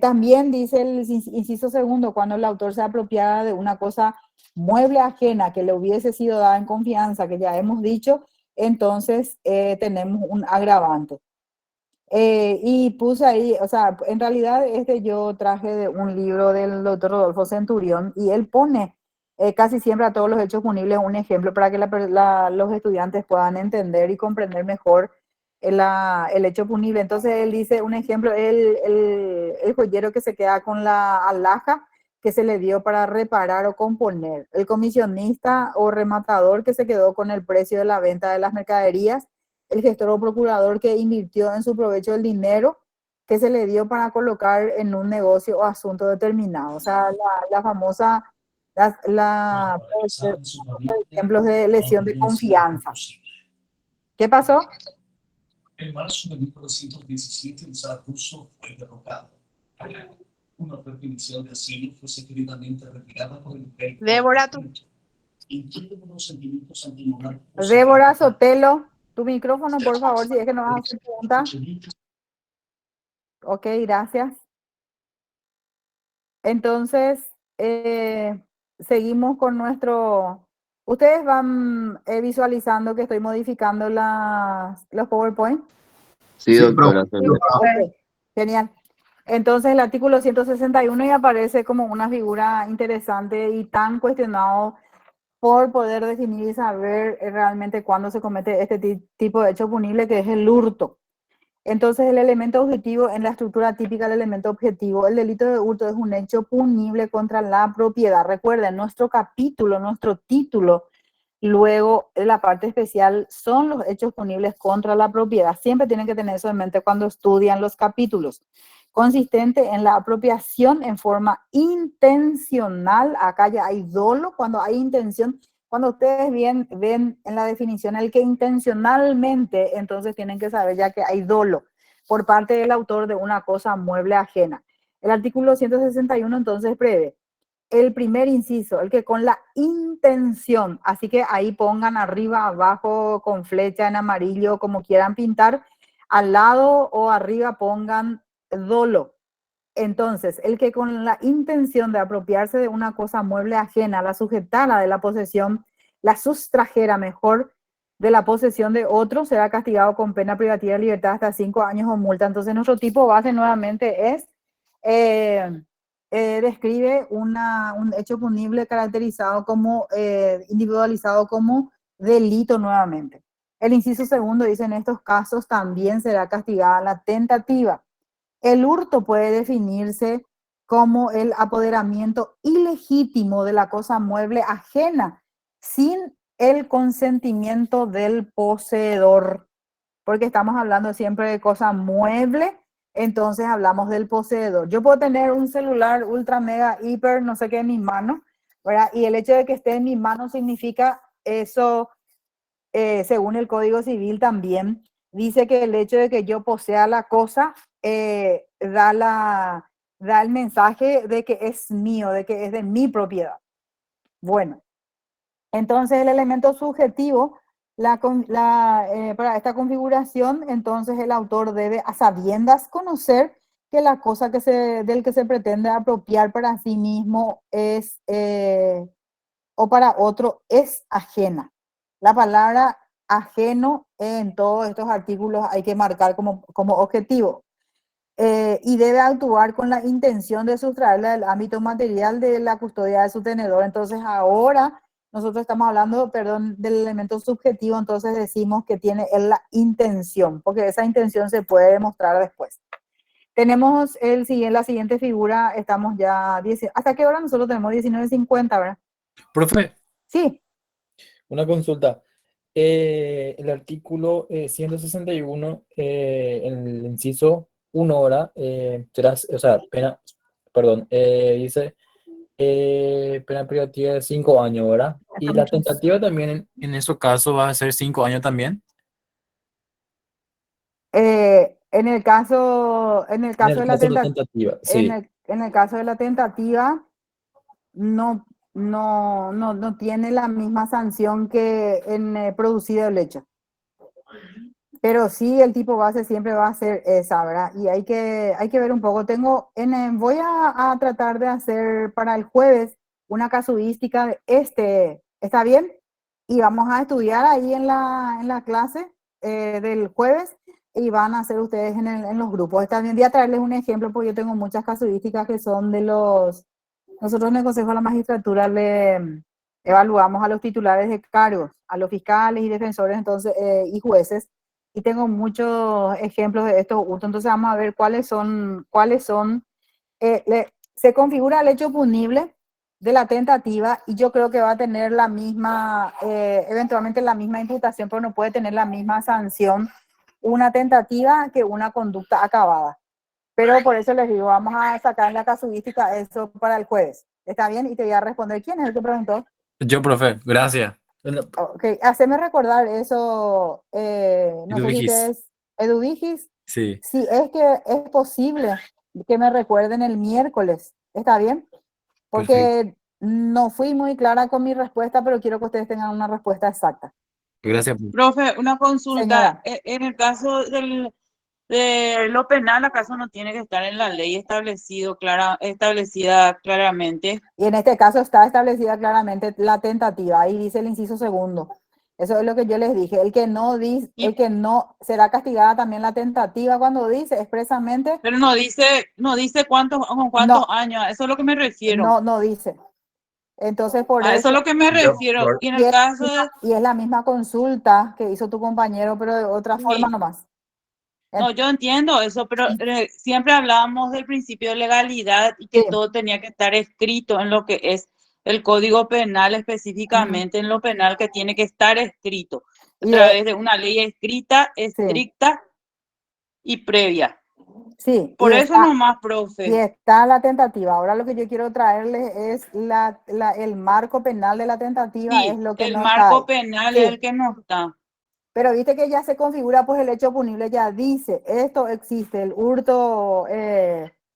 También dice el inciso segundo, cuando el autor se apropiara de una cosa mueble ajena que le hubiese sido dada en confianza, que ya hemos dicho, entonces tenemos un agravante. Y puse ahí, o sea, en realidad yo traje de un libro del doctor Rodolfo Centurión y él pone casi siempre a todos los hechos punibles un ejemplo para que los estudiantes puedan entender y comprender mejor el hecho punible. Entonces él dice un ejemplo, el joyero que se queda con la alhaja que se le dio para reparar o componer, el comisionista o rematador que se quedó con el precio de la venta de las mercaderías, el gestor o procurador que invirtió en su provecho el dinero que se le dio para colocar en un negocio o asunto determinado. O sea, la famosa, ejemplos de lesión de confianza. ¿Qué pasó? En marzo de 1917, el zar ruso fue derrocado. Una oferta inicial de asilo fue seguidamente retirada por el rey. Débora, Débora Sotelo, tu micrófono, por favor, si es que no vas a hacer preguntas. Ok, gracias. Entonces, seguimos con nuestro... Ustedes van visualizando que estoy modificando los PowerPoint. Sí, Sí, doctora. profe. Ok, genial. Entonces el artículo 161 y aparece como una figura interesante y tan cuestionado por poder definir y saber realmente cuándo se comete este tipo de hecho punible, que es el hurto. Entonces, el elemento objetivo en la estructura típica del elemento objetivo, el delito de hurto es un hecho punible contra la propiedad. Recuerden, nuestro capítulo, nuestro título, luego la parte especial son los hechos punibles contra la propiedad. Siempre tienen que tener eso en mente cuando estudian los capítulos. Consistente en la apropiación en forma intencional. Acá ya hay dolo cuando hay intención. Cuando ustedes ven en la definición el que intencionalmente, entonces tienen que saber ya que hay dolo por parte del autor de una cosa mueble ajena. El artículo 161 entonces prevé el primer inciso, el que con la intención, así que ahí pongan arriba, abajo, con flecha en amarillo, como quieran pintar, al lado o arriba pongan dolo. Entonces, el que con la intención de apropiarse de una cosa mueble ajena, la sujetara de la posesión, la sustrajera mejor de la posesión de otro, será castigado con pena privativa de libertad hasta 5 años o multa. Entonces, nuestro tipo base nuevamente es, describe un hecho punible caracterizado como, individualizado como delito nuevamente. El inciso segundo dice, en estos casos también será castigada la tentativa. El hurto puede definirse como el apoderamiento ilegítimo de la cosa mueble ajena sin el consentimiento del poseedor, porque estamos hablando siempre de cosa mueble, entonces hablamos del poseedor. Yo puedo tener un celular ultra mega hiper no sé qué en mi mano, ¿verdad? Y el hecho de que esté en mi mano significa eso, según el Código Civil también, dice que el hecho de que yo posea la cosa da el mensaje de que es mío, de que es de mi propiedad. Bueno, entonces el elemento subjetivo, para esta configuración, entonces el autor debe a sabiendas conocer que la cosa del que se pretende apropiar para sí mismo es, o para otro es ajena. La palabra ajeno en todos estos artículos hay que marcar como objetivo. Y debe actuar con la intención de sustraerla del ámbito material de la custodia de su tenedor. Entonces ahora nosotros estamos hablando, perdón, del elemento subjetivo, entonces decimos que tiene la intención, porque esa intención se puede demostrar después. Tenemos la siguiente figura, estamos ya, ¿hasta qué hora nosotros tenemos? 19:50, ¿verdad? Profe, Sí. una consulta. El artículo 161, el inciso 1 hora, o sea, dice pena privativa de 5 años, ¿verdad? Y la tentativa también en ese caso va a ser 5 años también. En el caso En de el la caso de la tentativa, sí. en el caso de la tentativa, no tiene la misma sanción que en producido el hecho. Pero sí, el tipo base siempre va a ser esa, ¿verdad? Y hay que ver un poco. Voy a tratar de hacer para el jueves una casuística de ¿está bien? Y vamos a estudiar ahí en la clase del jueves y van a hacer ustedes en los grupos. Está bien, voy a traerles un ejemplo porque yo tengo muchas casuísticas que son nosotros en el Consejo de la Magistratura le evaluamos a los titulares de cargos, a los fiscales y defensores entonces, y jueces. Y tengo muchos ejemplos de estos hurtos, entonces vamos a ver cuáles son, se configura el hecho punible de la tentativa y yo creo que va a tener la misma, eventualmente la misma imputación, pero no puede tener la misma sanción una tentativa que una conducta acabada. Pero por eso les digo, vamos a sacar en la casuística eso para el jueves. ¿Está bien? Y te voy a responder. ¿Quién es el que preguntó? Yo, profe, gracias. Ok, haceme recordar eso, no sé si Eduvigis. ustedes, Eduvigis, Sí. si es que es posible que me recuerden el miércoles, ¿está bien? Porque Perfecto. no fui muy clara con mi respuesta, pero quiero que ustedes tengan una respuesta exacta. Gracias. Profe, una consulta. Señora. En el caso de lo penal, ¿acaso no tiene que estar en la ley establecida claramente? Y en este caso está establecida claramente la tentativa, ahí dice el inciso segundo. Eso es lo que yo les dije. El que no dice, Y- el que no será castigada también la tentativa cuando dice expresamente, Pero no dice con cuántos no, años, a eso es lo que me refiero. no dice. Entonces, por A eso es eso, lo que me Yo, refiero. por- Y en y el es, caso de, y es la misma consulta que hizo tu compañero, pero de otra forma sí, nomás. no, En- yo entiendo eso, pero siempre hablábamos del principio de legalidad y que Sí, todo tenía que estar escrito en lo que es el Código Penal, ujú. específicamente en lo penal, que tiene que estar escrito a Y través de una ley escrita, sí, estricta y previa. sí, Por eso nomás, y profe. está la tentativa. Ahora lo que yo quiero traerles es el marco penal de la tentativa, es Sí, lo que el no está ahí. marco penal es el Sí, que no está. pero viste que ya se configura, pues el hecho punible ya dice, esto existe, el hurto,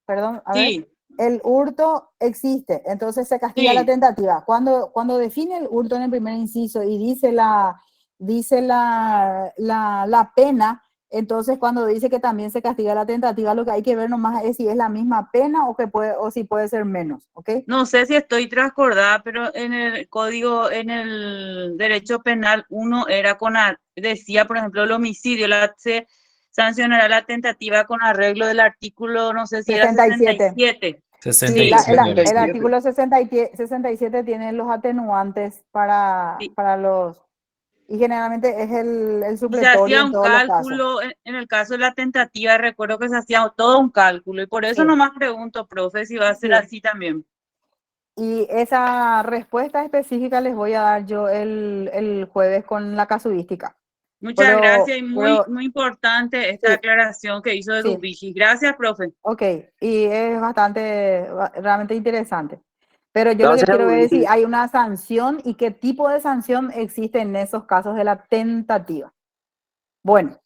perdón, a ver, Sí, el hurto existe, entonces se castiga la sí. tentativa. Cuando define el hurto en el primer inciso y dice la pena, entonces cuando dice que también se castiga la tentativa, lo que hay que ver nomás es si es la misma pena o si puede ser menos, ¿ok? No sé si estoy transcordada, pero en el código, en el derecho penal, uno era decía, por ejemplo, el homicidio, se sancionará la tentativa con arreglo del artículo, no sé si era 67. 67. Sí, Sí, 67. el 67. artículo 67 tiene los atenuantes sí. para los, y generalmente es el Y se supletorio hacía en un todos los casos. cálculo, en el caso de la tentativa, recuerdo que se hacía todo un cálculo, y por eso Sí, nomás pregunto, profe, si va a ser sí. así también. Y esa respuesta específica les voy a dar yo el jueves con la casuística. Muchas gracias y muy, Pero muy importante esta sí, aclaración que hizo de sí, Dubigi. Gracias, profe. ok. Y es realmente interesante. Pero yo lo que Gracias, quiero ver es si Luigi. hay una sanción y qué tipo de sanción existe en esos casos de la tentativa. Bueno,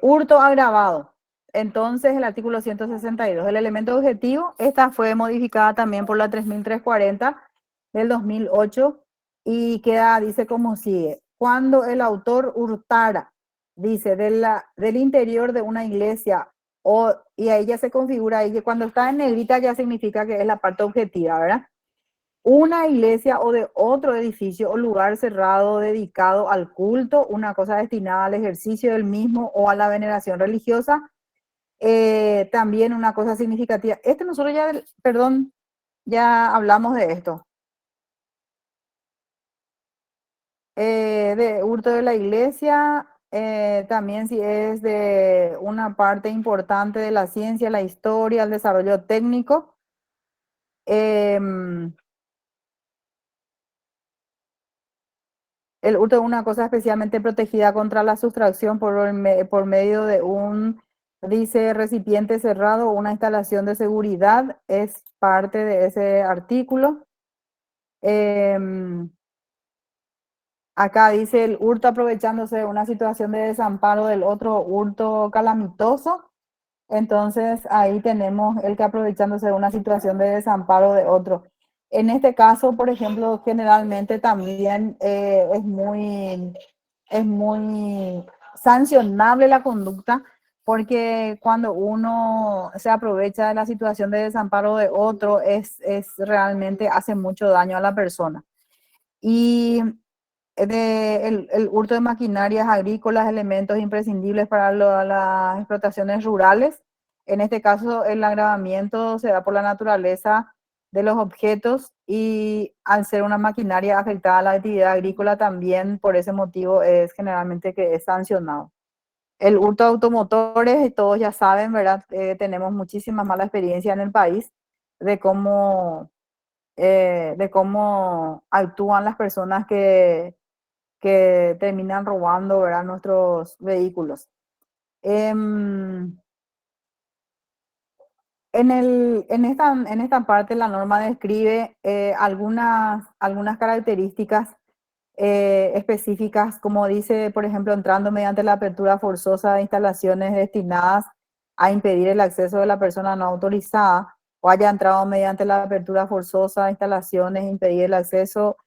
hurto agravado. Entonces, el artículo 162, el elemento objetivo, esta fue modificada también por la 3340 del 2008 y dice como sigue. Cuando el autor hurtara, dice, del interior de una iglesia, y ahí ya se configura, ahí que cuando está en negrita ya significa que es la parte objetiva, ¿verdad? Una iglesia o de otro edificio o lugar cerrado dedicado al culto, una cosa destinada al ejercicio del mismo o a la veneración religiosa, también una cosa significativa. Nosotros ya, perdón, ya hablamos de esto. De hurto de la iglesia, también si es de una parte importante de la ciencia, la historia, el desarrollo técnico. El hurto es una cosa especialmente protegida contra la sustracción por medio de dice, recipiente cerrado o una instalación de seguridad. Es parte de ese artículo. Acá dice el hurto aprovechándose de una situación de desamparo del otro hurto calamitoso. Entonces ahí tenemos el que aprovechándose de una situación de desamparo de otro. En este caso, por ejemplo, generalmente también es muy sancionable la conducta porque cuando uno se aprovecha de la situación de desamparo de otro, es realmente hace mucho daño a la persona. Y el hurto de maquinarias agrícolas, elementos imprescindibles para las explotaciones rurales. En este caso, el agravamiento se da por la naturaleza de los objetos y al ser una maquinaria afectada a la actividad agrícola también por ese motivo es generalmente que es sancionado. El hurto de automotores, todos ya saben, ¿verdad? Tenemos muchísima mala experiencia en el país de cómo actúan las personas que terminan robando, ¿verdad? Nuestros vehículos. En esta parte la norma describe algunas características específicas, como dice, por ejemplo, entrando mediante la apertura forzosa de instalaciones destinadas a impedir el acceso de la persona no autorizada, o haya entrado mediante la apertura forzosa de instalaciones, impedir el acceso.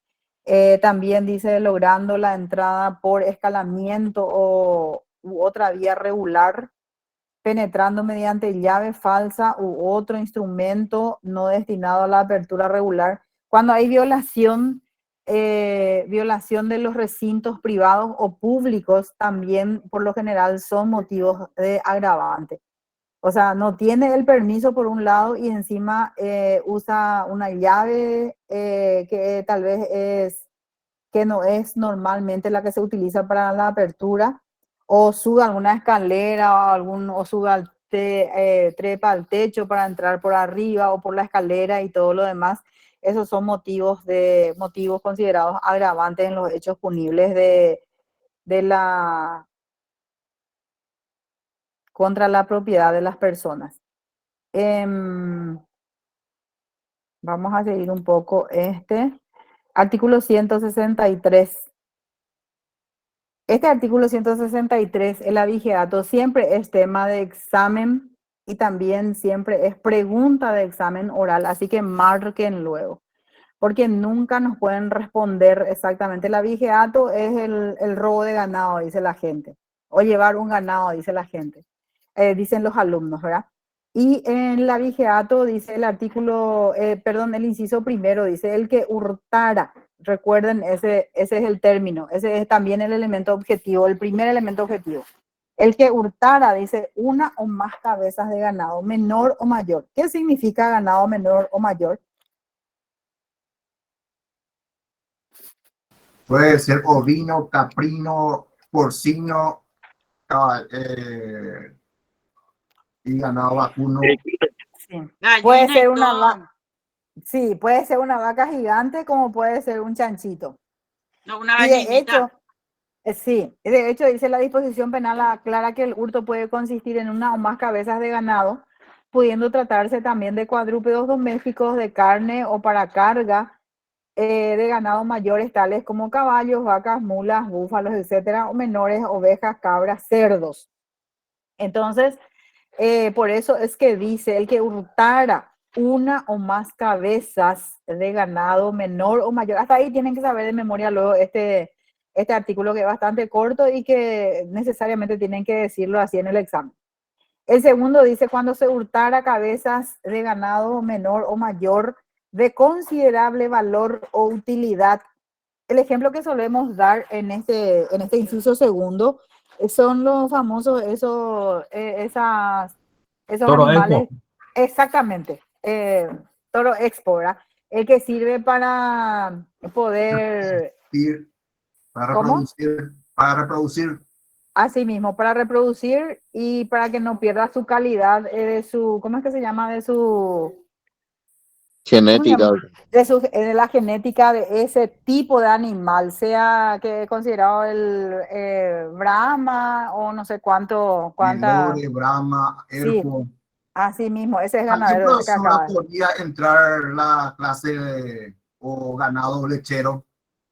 También dice logrando la entrada por escalamiento u otra vía regular, penetrando mediante llave falsa u otro instrumento no destinado a la apertura regular. Cuando hay violación violación de los recintos privados o públicos también por lo general son motivos de agravante. O sea, no tiene el permiso por un lado y encima usa una llave que tal vez que no es normalmente la que se utiliza para la apertura, o sube alguna escalera o sube trepa al techo para entrar por arriba o por la escalera y todo lo demás. Esos son motivos considerados agravantes en los hechos punibles contra la propiedad de las personas. Vamos a seguir un poco artículo 163. Este artículo 163, el abigeato, siempre es tema de examen y también siempre es pregunta de examen oral, así que marquen luego, porque nunca nos pueden responder exactamente. El abigeato es el robo de ganado, dice la gente, o llevar un ganado, dice la gente, dicen los alumnos, ¿verdad? Y en el abigeato dice el artículo, el inciso primero, dice el que hurtara. Recuerden, ese es el término, ese es también el elemento objetivo, el primer elemento objetivo. El que hurtara, dice, una o más cabezas de ganado, menor o mayor. ¿Qué significa ganado menor o mayor? Puede ser ovino, caprino, porcino y ganado vacuno. Sí. Gallina Puede ser y una todo. vaca. Sí, puede ser una vaca gigante como puede ser un chanchito. No, una Y de gallinita. hecho, sí, de hecho dice la disposición penal aclara que el hurto puede consistir en una o más cabezas de ganado, pudiendo tratarse también de cuadrúpedos domésticos de carne o para carga de ganado mayores tales como caballos, vacas, mulas, búfalos, etcétera, o menores, ovejas, cabras, cerdos. Entonces, por eso es que dice el que hurtara una o más cabezas de ganado menor o mayor. Hasta ahí tienen que saber de memoria luego este artículo que es bastante corto y que necesariamente tienen que decirlo así en el examen. El segundo dice cuando se hurtara cabezas de ganado menor o mayor de considerable valor o utilidad. El ejemplo que solemos dar en este inciso segundo son los famosos esos Toro animales, Expo. exactamente, toro expo, ¿verdad? El que sirve para poder, Para ¿cómo? reproducir. Así mismo, para reproducir y para que no pierda su calidad de su, ¿cómo es que se llama? De su, ¿cómo se Genética. llama? De la genética de ese tipo de animal, sea que es considerado el Brahma o no sé cuánta, Lore, Brahma, sí, Erfo. así mismo, ese es También, ganadero, ese que profesora, acaba. podría entrar la clase o ganado lechero.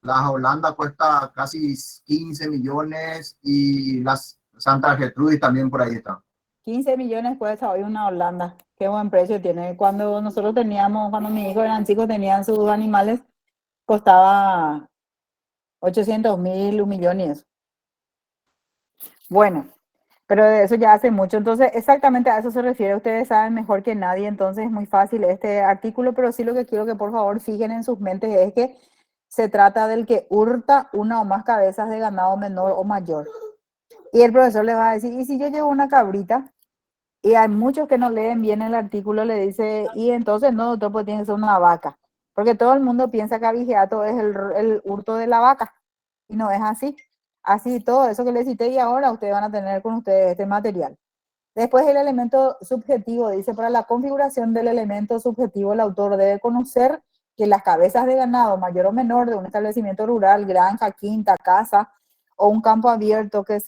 La Holanda cuesta casi 15 millones y las Santa Gertrudis también por ahí está. 15 millones cuesta hoy una Holanda. Qué buen precio tiene. Cuando mis hijos eran chicos, tenían sus animales, costaba 800.000, 1.000.000 y eso. Bueno, pero de eso ya hace mucho. Entonces, exactamente a eso se refiere. Ustedes saben mejor que nadie, entonces es muy fácil este artículo, pero sí lo que quiero que por favor fijen en sus mentes es que se trata del que hurta una o más cabezas de ganado menor o mayor. Y el profesor le va a decir, ¿y si yo llevo una cabrita? Y hay muchos que no leen bien el artículo, le dice, y entonces no, doctor, pues tiene que ser una vaca. Porque todo el mundo piensa que abigeato es el hurto de la vaca. Y no es así. Así todo eso que les cité y ahora ustedes van a tener con ustedes este material. Después el elemento subjetivo, dice, para la configuración del elemento subjetivo, el autor debe conocer que las cabezas de ganado, mayor o menor, de un establecimiento rural, granja, quinta, casa, o un campo abierto que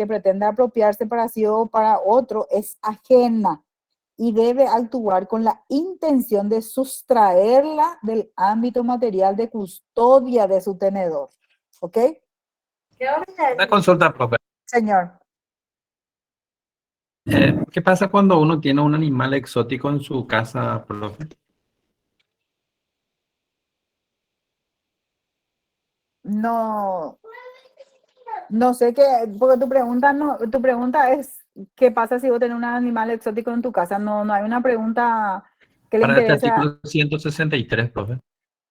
pretende apropiarse para sí o para otro, es ajena y debe actuar con la intención de sustraerla del ámbito material de custodia de su tenedor. ¿Ok? Una consulta, profe. Señor. ¿Qué pasa cuando uno tiene un animal exótico en su casa, profe? No, no sé qué, porque tu pregunta es, ¿qué pasa si vos tenés un animal exótico en tu casa? No, no hay una pregunta que le Para este interese. artículo 163, profe.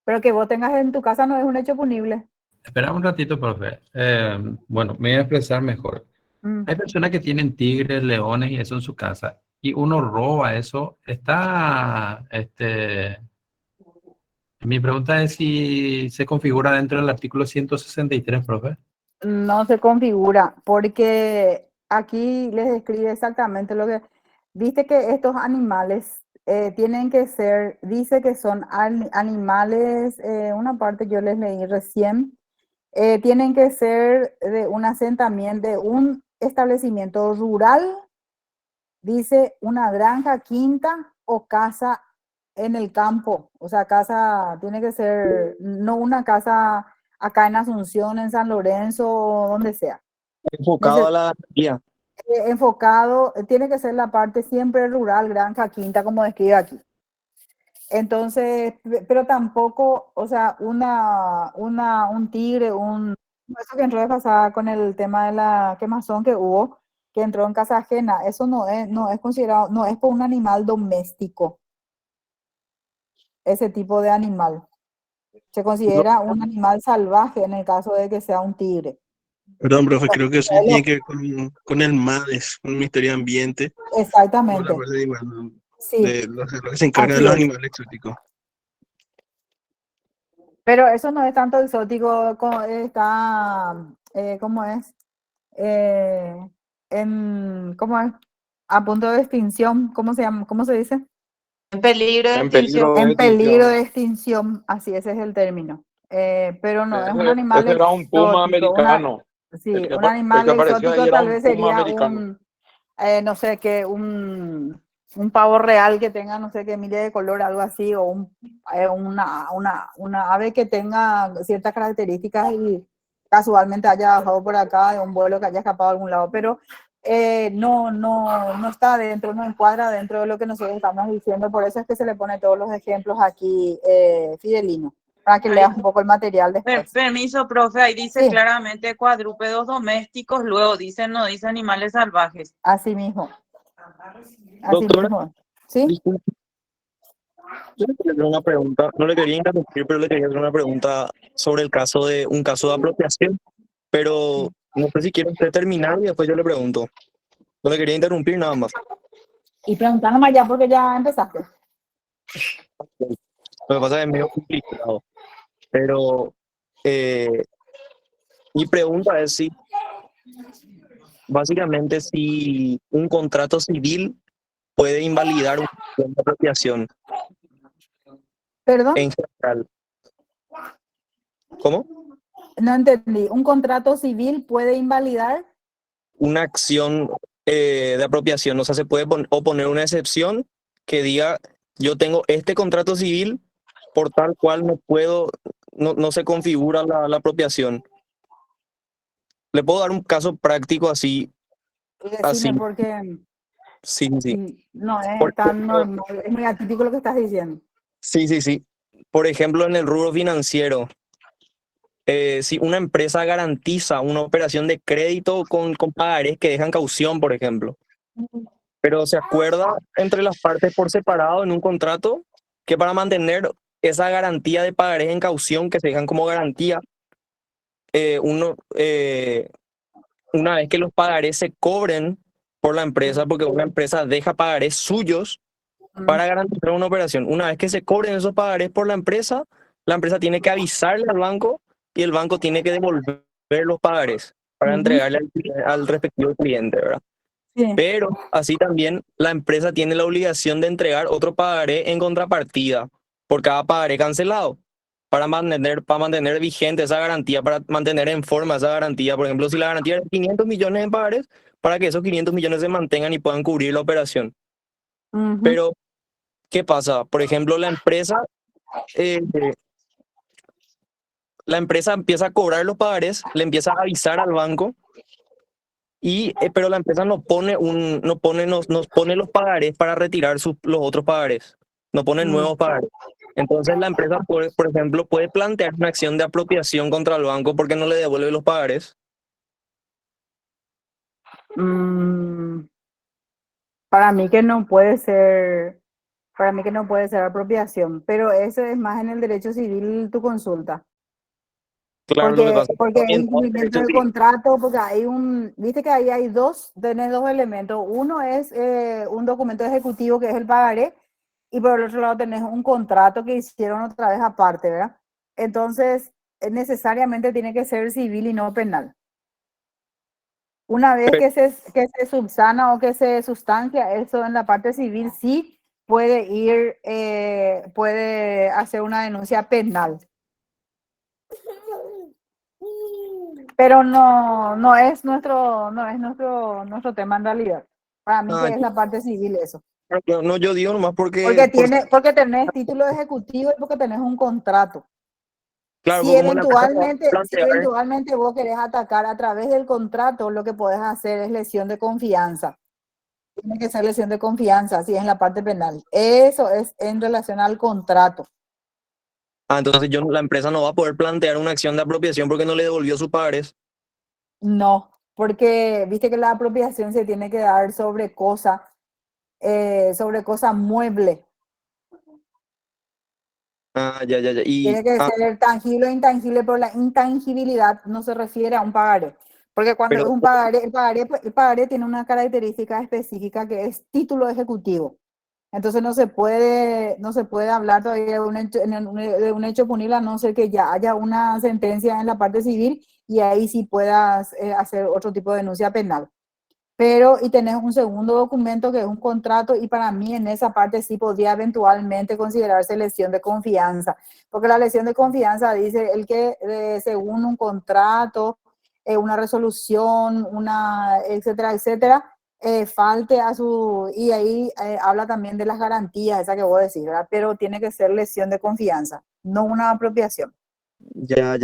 Pero que vos tengas en tu casa no es un hecho punible. Espera un ratito, profe. Bueno, me voy a expresar mejor. Mm. Hay personas que tienen tigres, leones y eso en su casa y uno roba eso. Mi pregunta es si se configura dentro del artículo 163, profe. No se configura, porque aquí les describe exactamente lo que... Viste que estos animales tienen que ser, dice que son animales, una parte yo les leí recién, tienen que ser de un asentamiento, de un establecimiento rural, dice una granja, quinta o casa en el campo. O sea, casa tiene que ser, no una casa acá en Asunción, en San Lorenzo, donde sea. Enfocado a la guía. Enfocado, tiene que ser la parte siempre rural, granja, quinta, como describe aquí. Entonces, pero tampoco, o sea, un tigre, eso que entró de pasada con el tema de la quemazón que hubo, que entró en casa ajena, eso no es considerado, no es por un animal doméstico, ese tipo de animal. Se considera un animal salvaje en el caso de que sea un tigre. Perdón, profe, creo que eso ya tiene que ver con el MADES, con el Ministerio de Ambiente, o la Exactamente, parte de, animal, sí, de los que se encargan de así los es. animales exóticos. Pero eso no es tanto exótico, está, ¿cómo es? ¿Cómo es? A punto de extinción, ¿cómo se llama? ¿Cómo se dice? En peligro de En extinción. peligro de En peligro extinción. de extinción, así ese es el término. Pero no es un Ese, animal ese era un puma exótico, americano. sí, un El que animal apareció ahí exótico era tal un vez puma sería americano. no sé, un pavo real que tenga, no sé qué, mire de color, algo así, o una ave que tenga ciertas características y casualmente haya bajado por acá de un vuelo que haya escapado a algún lado, pero no está dentro, no encuadra dentro de lo que nosotros estamos diciendo, por eso es que se le pone todos los ejemplos aquí, Fidelino, para que leas un poco el material después. Permiso, profe, ahí dice Sí, claramente cuadrúpedos domésticos, luego dice, no dice animales salvajes. así mismo, así Doctora, mismo, ¿sí? disculpe, yo le quería hacer una pregunta, no le quería interrumpir, pero le quería hacer una pregunta sobre el caso de un caso de apropiación, pero no sé si quiere usted terminar y después yo le pregunto. No le quería interrumpir nada más. Y preguntando más ya porque ya empezaste. Lo que pasa es que es medio complicado, pero eh, mi pregunta es si, básicamente, si un contrato civil puede invalidar una apropiación Perdón, en general. ¿Cómo? no entendí. ¿Un contrato civil puede invalidar? Una acción de apropiación. O sea, se puede oponer una excepción que diga, yo tengo este contrato civil, por tal cual no se configura la apropiación. Le puedo dar un caso práctico así, Decime porque sí, sí. no Por es tan ejemplo, normal, es muy atípico lo que estás diciendo. sí. Por ejemplo, en el rubro financiero, si una empresa garantiza una operación de crédito con pagarés que dejan caución, por ejemplo, pero se acuerda entre las partes por separado en un contrato que para mantener esa garantía de pagarés en caución que se dejan como garantía, una vez que los pagarés se cobren por la empresa, porque una empresa deja pagarés suyos para garantizar una operación. Una vez que se cobren esos pagarés por la empresa tiene que avisarle al banco y el banco tiene que devolver los pagarés para entregarle al respectivo cliente, ¿verdad? Sí. Pero así también la empresa tiene la obligación de entregar otro pagaré en contrapartida por cada pagaré cancelado para mantener vigente esa garantía, para mantener en forma esa garantía. Por ejemplo, si la garantía es 500 millones en pagarés, para que esos 500 millones se mantengan y puedan cubrir la operación. Pero ¿qué pasa? Por ejemplo, eh, la empresa empieza a cobrar los pagarés, le empieza a avisar al banco, pero la empresa nos pone los pagarés para retirar los otros pagarés, no pone nuevos pagarés. Entonces la empresa, por ejemplo, puede plantear una acción de apropiación contra el banco porque no le devuelve los pagarés. Para mí que no puede ser Para mí que no puede ser apropiación, pero eso es más en el derecho civil tu consulta. Claro, lo que pasa es que Porque hay también todo el incumplimiento derecho del civil. contrato, porque hay viste que ahí hay tenés dos elementos. Uno es un documento ejecutivo que es el pagaré, y por el otro lado tenés un contrato que hicieron otra vez aparte, ¿verdad? Entonces, necesariamente tiene que ser civil y no penal. Una vez que se subsana o que se sustancia eso en la parte civil, sí puede hacer una denuncia penal. Pero no es nuestro tema en realidad. Para mí Ah, que es la parte civil eso. no, yo digo nomás Porque tenés título ejecutivo y porque tenés un contrato. claro, Si porque como la empresa va a si plantear, eventualmente vos querés atacar a través del contrato, lo que podés hacer es lesión de confianza. Tiene que ser lesión de confianza, si es en la parte penal. Eso es en relación al contrato. entonces la empresa no va a poder plantear una acción de apropiación porque no le devolvió sus pagarés. No, porque viste que la apropiación se tiene que dar sobre cosa mueble. Ya. Tiene que ser tangible o intangible, pero la intangibilidad no se refiere a un pagaré. Porque cuando es Pero, un pagaré, el pagaré tiene una característica específica que es título ejecutivo. Entonces no se puede hablar todavía de un hecho punible a no ser que ya haya una sentencia en la parte civil y ahí sí puedas hacer otro tipo de denuncia penal. Y tenés un segundo documento que es un contrato, y para mí en esa parte sí podría eventualmente considerarse lesión de confianza, porque la lesión de confianza dice el que según un contrato, una resolución, etcétera, etcétera, falte a su, y ahí habla también de las garantías, esa que vos decís, ¿verdad? Pero tiene que ser lesión de confianza, no una apropiación. ya.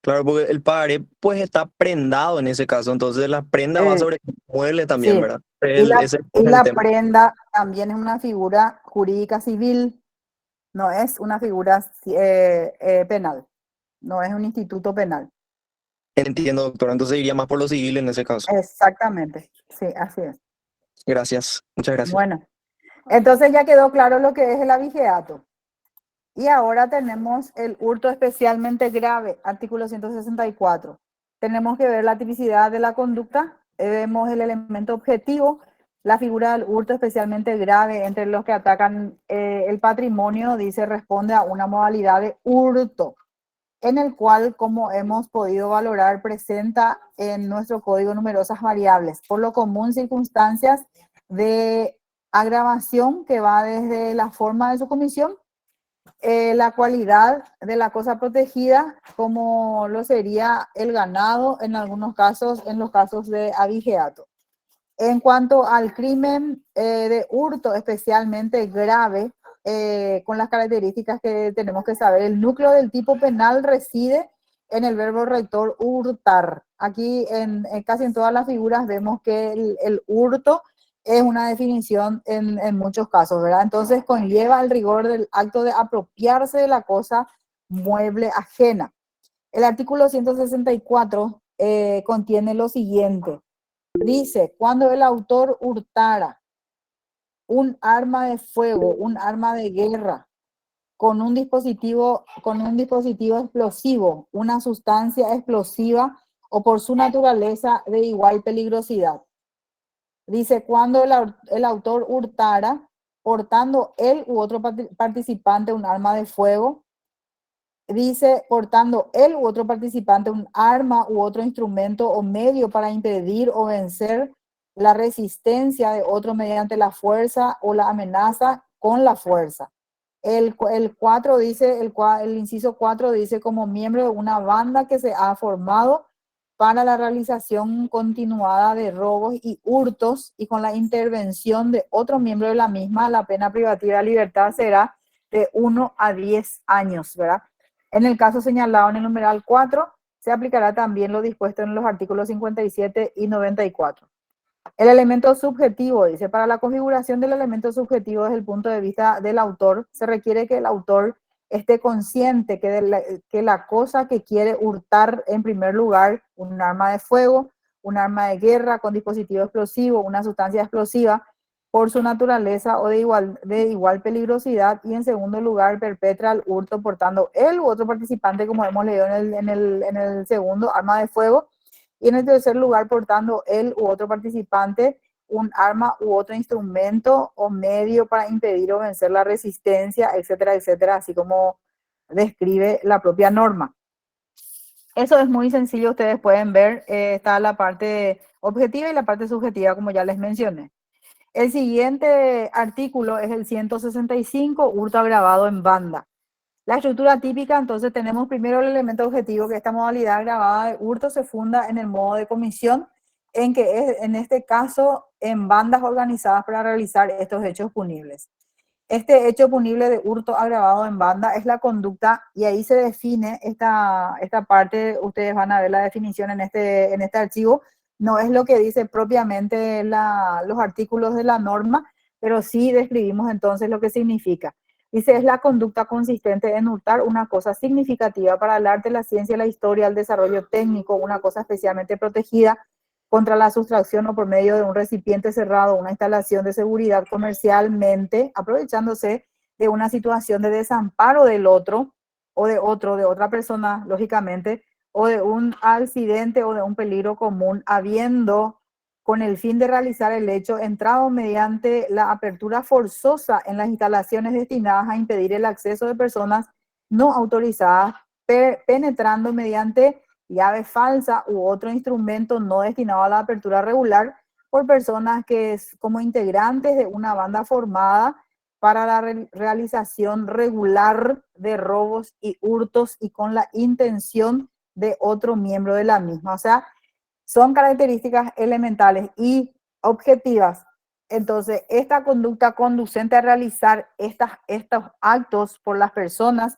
Claro, porque el pagaré pues está prendado en ese caso, entonces la prenda va sobre el mueble también, Sí, ¿verdad? y Ese es el la tema. prenda también es una figura jurídica civil, no es una figura penal, no es un instituto penal. Entiendo, doctora, entonces iría más por lo civil en ese caso. Exactamente, sí, así es. Gracias, muchas gracias. Bueno, entonces ya quedó claro lo que es el abigeato. Y ahora tenemos el hurto especialmente grave, artículo 164. Tenemos que ver la tipicidad de la conducta, vemos el elemento objetivo, la figura del hurto especialmente grave entre los que atacan el patrimonio, dice, responde a una modalidad de hurto, en el cual, como hemos podido valorar, presenta en nuestro código numerosas variables, por lo común circunstancias de agravación que va desde la forma de su comisión, la cualidad de la cosa protegida, como lo sería el ganado en algunos casos, en los casos de abigeato. En cuanto al crimen de hurto especialmente grave, con las características que tenemos que saber, el núcleo del tipo penal reside en el verbo rector hurtar. Aquí casi en todas las figuras vemos que el hurto es una definición en muchos casos, ¿verdad? Entonces conlleva el rigor del acto de apropiarse de la cosa mueble ajena. El artículo 164 contiene lo siguiente. Dice, cuando el autor hurtara un arma de fuego, un arma de guerra, con un dispositivo explosivo, una sustancia explosiva o por su naturaleza de igual peligrosidad. Dice, cuando el autor hurtara, portando él u otro participante un arma de fuego, dice, portando él u otro participante un arma u otro instrumento o medio para impedir o vencer la resistencia de otro mediante la fuerza o la amenaza con la fuerza. El 4 dice, el inciso 4 dice, como miembro de una banda que se ha formado para la realización continuada de robos y hurtos y con la intervención de otro miembro de la misma, la pena privativa de libertad será de 1 a 10 años, ¿verdad? En el caso señalado en el numeral 4, se aplicará también lo dispuesto en los artículos 57 y 94. El elemento subjetivo, dice, para la configuración del elemento subjetivo desde el punto de vista del autor, se requiere que el autor esté consciente que la cosa que quiere hurtar, en primer lugar, un arma de fuego, un arma de guerra con dispositivo explosivo, una sustancia explosiva, por su naturaleza o de igual peligrosidad, y en segundo lugar perpetra el hurto portando él u otro participante, como hemos leído en el segundo, arma de fuego, y en el tercer lugar portando él u otro participante un arma u otro instrumento o medio para impedir o vencer la resistencia, etcétera, etcétera, así como describe la propia norma. Eso es muy sencillo, ustedes pueden ver, está la parte objetiva y la parte subjetiva, como ya les mencioné. El siguiente artículo es el 165, hurto agravado en banda. La estructura típica, entonces tenemos primero el elemento objetivo, que esta modalidad agravada de hurto se funda en el modo de comisión, en que es, en este caso, en bandas organizadas para realizar estos hechos punibles. Este hecho punible de hurto agravado en banda es la conducta, y ahí se define esta parte, ustedes van a ver la definición en este archivo, no es lo que dice propiamente los artículos de la norma, pero sí describimos entonces lo que significa. Dice, es la conducta consistente en hurtar una cosa significativa para el arte, la ciencia, la historia, el desarrollo técnico, una cosa especialmente protegida contra la sustracción o por medio de un recipiente cerrado, una instalación de seguridad comercialmente, aprovechándose de una situación de desamparo del otro, o de otra persona, lógicamente, o de un accidente o de un peligro común, habiendo, con el fin de realizar el hecho, entrado mediante la apertura forzosa en las instalaciones destinadas a impedir el acceso de personas no autorizadas, penetrando mediante llave falsa u otro instrumento no destinado a la apertura regular por personas que como integrantes de una banda formada para la realización regular de robos y hurtos y con la intención de otro miembro de la misma. O sea, son características elementales y objetivas. Entonces, esta conducta conducente a realizar estos actos por las personas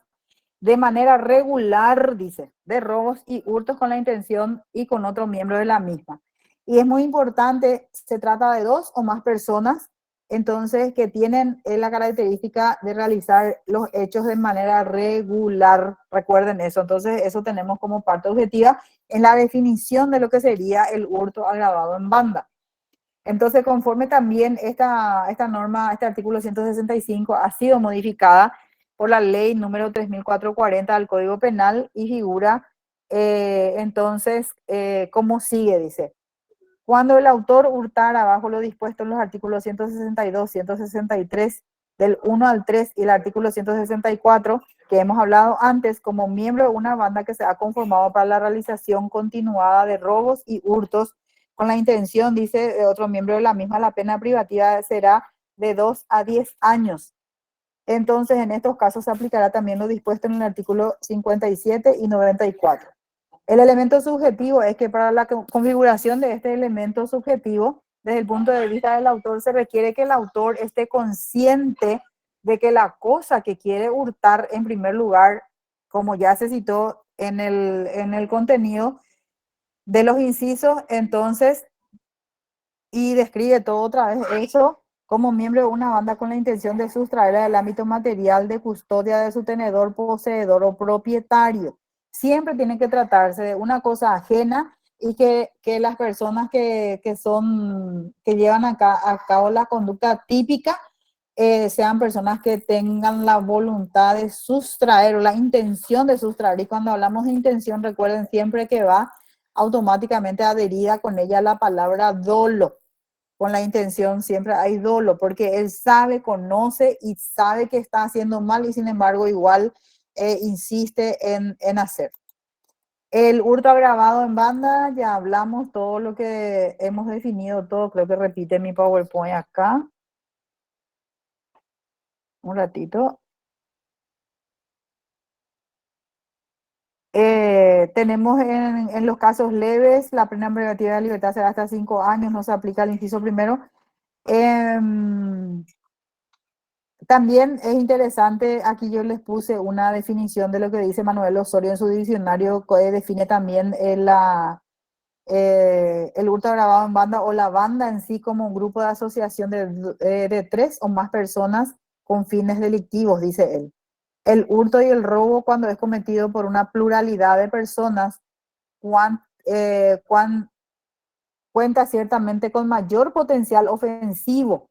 de manera regular, dice, de robos y hurtos con la intención y con otro miembro de la misma. Y es muy importante, se trata de dos o más personas, entonces, que tienen la característica de realizar los hechos de manera regular. Recuerden eso. Entonces, eso tenemos como parte objetiva en la definición de lo que sería el hurto agravado en banda. Entonces, conforme también esta norma, este artículo 165 ha sido modificada por la ley número 3440 del Código Penal y figura, entonces, ¿cómo sigue? Dice, cuando el autor hurtara bajo lo dispuesto en los artículos 162, 163, del 1 al 3 y el artículo 164, que hemos hablado antes, como miembro de una banda que se ha conformado para la realización continuada de robos y hurtos, con la intención, dice, de otro miembro de la misma, la pena privativa será de 2 a 10 años. Entonces, en estos casos se aplicará también lo dispuesto en el artículo 57 y 94. El elemento subjetivo es que para la configuración de este elemento subjetivo, desde el punto de vista del autor, se requiere que el autor esté consciente de que la cosa que quiere hurtar, en primer lugar, como ya se citó en el contenido de los incisos, entonces, y describe todo otra vez eso, como miembro de una banda con la intención de sustraerla del ámbito material de custodia de su tenedor, poseedor o propietario. Siempre tiene que tratarse de una cosa ajena, y que las personas que llevan a cabo la conducta típica sean personas que tengan la voluntad de sustraer o la intención de sustraer. Y cuando hablamos de intención, recuerden siempre que va automáticamente adherida con ella la palabra dolo. Con la intención siempre hay dolo, porque él sabe, conoce y sabe que está haciendo mal, y sin embargo igual insiste en hacer. El hurto agravado en banda, ya hablamos todo lo que hemos definido, todo. Creo que repite mi PowerPoint acá. Un ratito. Tenemos en los casos leves, la pena privativa de libertad será hasta 5 años, no se aplica el inciso primero. También es interesante, aquí yo les puse una definición de lo que dice Manuel Osorio en su diccionario, que define también el hurto agravado en banda, o la banda en sí, como un grupo de asociación de 3 o más personas con fines delictivos, dice él. El hurto y el robo, cuando es cometido por una pluralidad de personas, cuenta ciertamente con mayor potencial ofensivo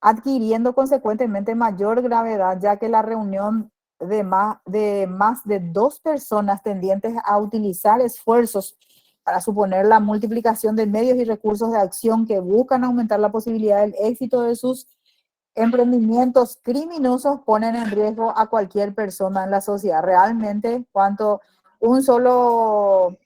adquiriendo consecuentemente mayor gravedad, ya que la reunión de más de 2 personas tendientes a utilizar esfuerzos para suponer la multiplicación de medios y recursos de acción que buscan aumentar la posibilidad del éxito de sus emprendimientos criminosos ponen en riesgo a cualquier persona en la sociedad. Realmente, cuanto un solo,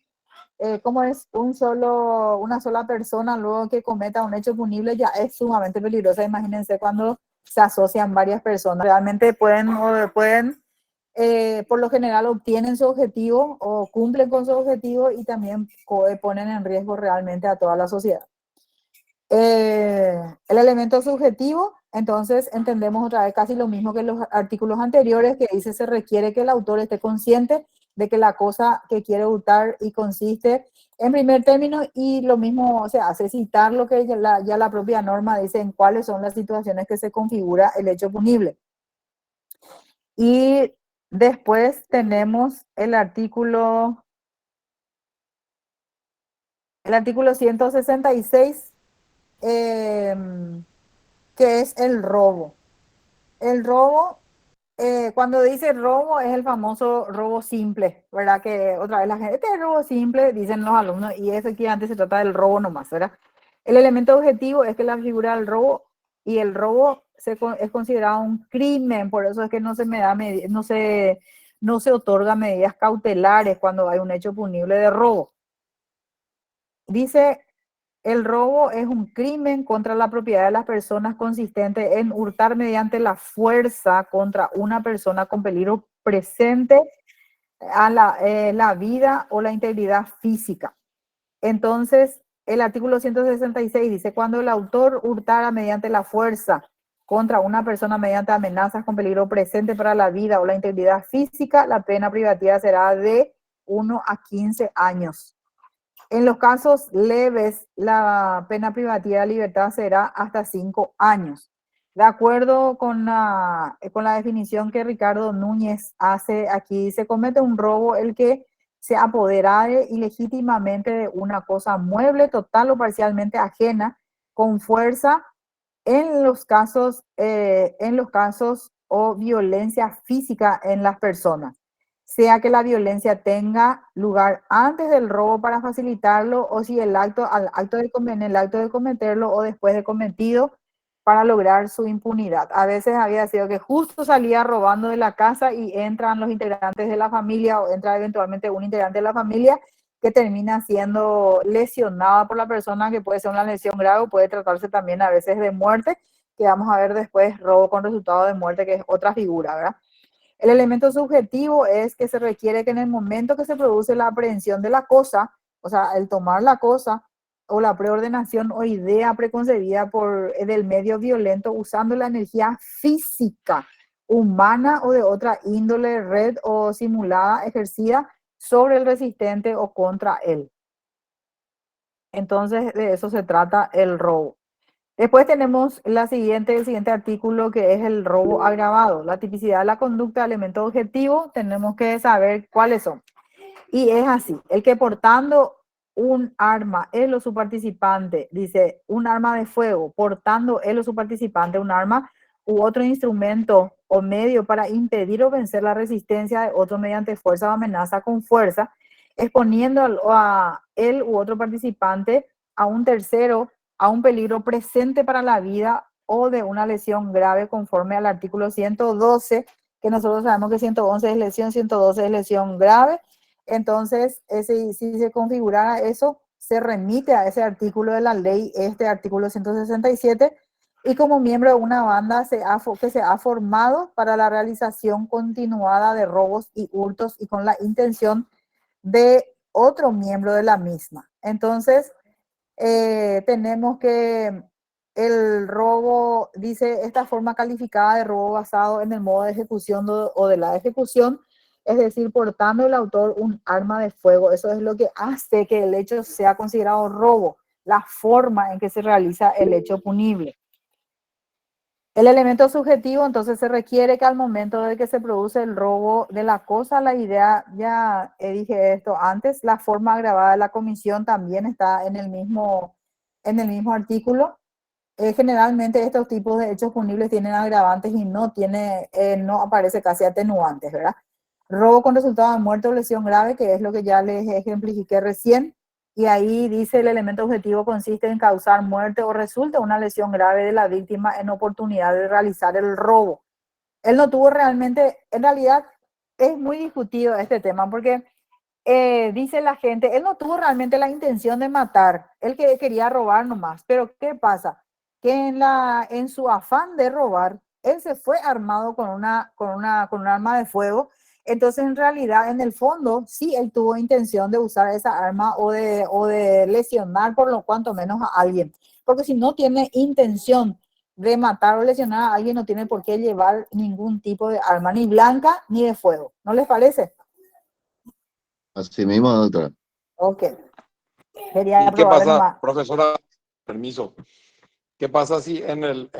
una sola persona luego que cometa un hecho punible ya es sumamente peligrosa. Imagínense cuando se asocian varias personas. Realmente por lo general obtienen su objetivo o cumplen con su objetivo y también ponen en riesgo realmente a toda la sociedad. El elemento subjetivo, entonces entendemos otra vez casi lo mismo que los artículos anteriores, que dice se requiere que el autor esté consciente de que la cosa que quiere hurtar y consiste en primer término, y lo mismo se hace citar lo que ya la propia norma dice en cuáles son las situaciones que se configura el hecho punible. Y después tenemos el artículo 166, que es el robo. El robo, cuando dice robo, es el famoso robo simple, ¿verdad? Que otra vez la gente, este es robo simple, dicen los alumnos, y efectivamente se trata del robo nomás, ¿verdad? El elemento objetivo es que la figura del robo, y el robo es considerado un crimen, por eso es que no se otorga medidas cautelares cuando hay un hecho punible de robo. Dice, el robo es un crimen contra la propiedad de las personas consistente en hurtar mediante la fuerza contra una persona con peligro presente a la vida o la integridad física. Entonces, el artículo 166 dice, cuando el autor hurtara mediante la fuerza contra una persona mediante amenazas con peligro presente para la vida o la integridad física, la pena privativa será de 1 a 15 años. En los casos leves, la pena privativa de libertad será hasta 5 años. De acuerdo con la definición que Ricardo Núñez hace aquí, se comete un robo el que se apoderare ilegítimamente de una cosa mueble, total o parcialmente ajena, con fuerza, en los casos o violencia física en las personas, sea que la violencia tenga lugar antes del robo para facilitarlo, o si en el acto de cometerlo o después de cometido para lograr su impunidad. A veces había sido que justo salía robando de la casa y entran los integrantes de la familia, o entra eventualmente un integrante de la familia que termina siendo lesionada por la persona, que puede ser una lesión grave, puede tratarse también a veces de muerte, que vamos a ver después, robo con resultado de muerte, que es otra figura, ¿verdad? El elemento subjetivo es que se requiere que en el momento que se produce la aprehensión de la cosa, o sea, el tomar la cosa o la preordenación o idea preconcebida del medio violento usando la energía física, humana o de otra índole, red o simulada ejercida sobre el resistente o contra él. Entonces, de eso se trata el robo. Después tenemos el siguiente artículo, que es el robo agravado. La tipicidad de la conducta, elemento objetivo, tenemos que saber cuáles son. Y es así, el que portando un arma, él o su participante, dice un arma de fuego, portando él o su participante un arma u otro instrumento o medio para impedir o vencer la resistencia de otro mediante fuerza o amenaza con fuerza, exponiendo a él u otro participante a un tercero a un peligro presente para la vida o de una lesión grave conforme al artículo 112, que nosotros sabemos que 111 es lesión, 112 es lesión grave. Entonces, si se configurara eso, se remite a ese artículo de la ley, este artículo 167, y como miembro de una banda que se ha formado para la realización continuada de robos y hurtos y con la intención de otro miembro de la misma. Entonces, tenemos que el robo, dice, esta forma calificada de robo basado en el modo de ejecución o de la ejecución, es decir, portando el autor un arma de fuego. Eso es lo que hace que el hecho sea considerado robo, la forma en que se realiza el hecho punible. El elemento subjetivo, entonces se requiere que al momento de que se produce el robo de la cosa, la idea, ya dije esto antes, la forma agravada de la comisión también está en el mismo artículo. generalmente estos tipos de hechos punibles tienen agravantes y no aparece casi atenuantes, ¿verdad? Robo con resultado de muerte o lesión grave, que es lo que ya les ejemplifiqué recién, y ahí dice el elemento objetivo consiste en causar muerte o resulta una lesión grave de la víctima en oportunidad de realizar el robo. Él no tuvo realmente, en realidad es muy discutido este tema porque dice la gente, él no tuvo realmente la intención de matar, él quería robar nomás, pero ¿qué pasa? Que en su afán de robar, él se fue armado con un arma de fuego. Entonces, en realidad, en el fondo, sí, él tuvo intención de usar esa arma o de lesionar por lo cuanto menos a alguien. Porque si no tiene intención de matar o lesionar a alguien, no tiene por qué llevar ningún tipo de arma, ni blanca ni de fuego. ¿No les parece? Así mismo, doctora. Ok. Quería ¿Y qué probarle pasa, nomás. profesora? Permiso. ¿Qué pasa si en el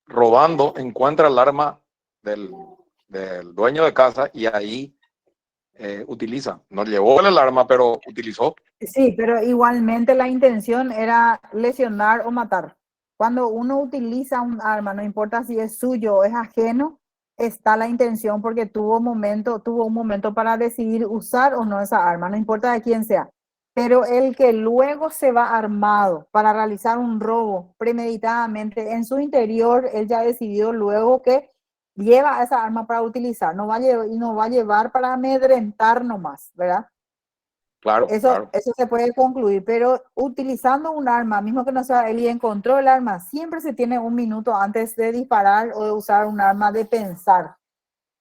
robando encuentra el arma del dueño de casa y ahí utiliza? No llevó el arma, pero utilizó. Sí, pero igualmente la intención era lesionar o matar. Cuando uno utiliza un arma, no importa si es suyo o es ajeno, está la intención porque tuvo un momento para decidir usar o no esa arma, no importa de quién sea. Pero el que luego se va armado para realizar un robo premeditadamente, en su interior, él ya ha decidido luego que lleva esa arma para utilizar, no va a llevar para amedrentar nomás, ¿verdad? Claro, claro. Eso se puede concluir, pero utilizando un arma, mismo que no sea él y encontró el arma, siempre se tiene un minuto antes de disparar o de usar un arma de pensar.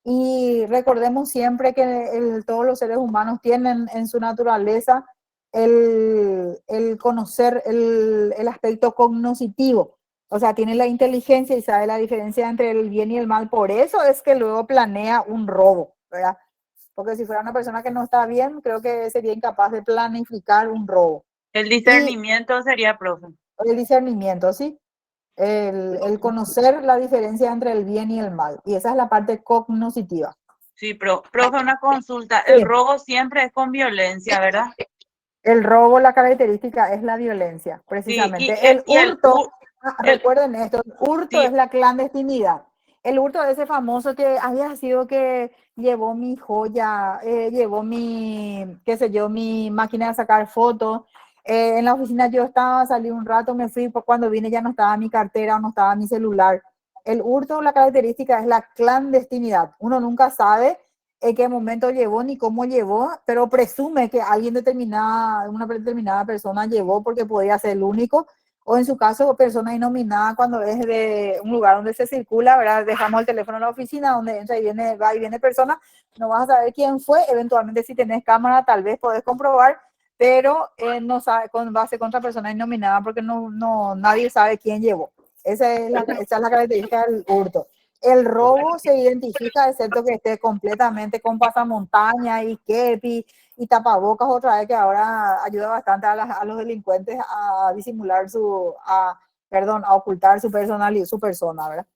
Y recordemos siempre que todos los seres humanos tienen en su naturaleza el conocer el aspecto cognoscitivo. O sea, tiene la inteligencia y sabe la diferencia entre el bien y el mal. Por eso es que luego planea un robo, ¿verdad? Porque si fuera una persona que no está bien, creo que sería incapaz de planificar un robo. El discernimiento sería, profe. El discernimiento, ¿sí? El conocer la diferencia entre el bien y el mal. Y esa es la parte cognoscitiva. Sí, profe, una consulta. Sí. El robo siempre es con violencia, ¿verdad? El robo, la característica es la violencia, precisamente. Sí, El hurto, el- recuerden esto, el hurto sí. es la clandestinidad. El hurto es ese famoso que había sido que llevó mi joya, llevó mi, qué sé yo, mi máquina de sacar fotos. En la oficina yo estaba, salí un rato, me fui, cuando vine ya no estaba mi cartera, no estaba mi celular. El hurto, la característica es la clandestinidad. Uno nunca sabe en qué momento llevó ni cómo llevó, pero presume que alguien determinada, una determinada persona llevó porque podía ser el único, o en su caso persona inominada cuando es de un lugar donde se circula, ¿verdad? Dejamos el teléfono en la oficina donde entra y viene, va y viene persona, no vas a saber quién fue, eventualmente si tenés cámara tal vez podés comprobar, pero no sabe, con base contra persona inominada porque nadie sabe quién llevó. Esa es la característica del hurto. El robo se identifica, excepto que esté completamente con pasamontaña y kepi y tapabocas, otra vez que ahora ayuda bastante a los delincuentes a disimular a ocultar su personalidad, su persona, ¿verdad?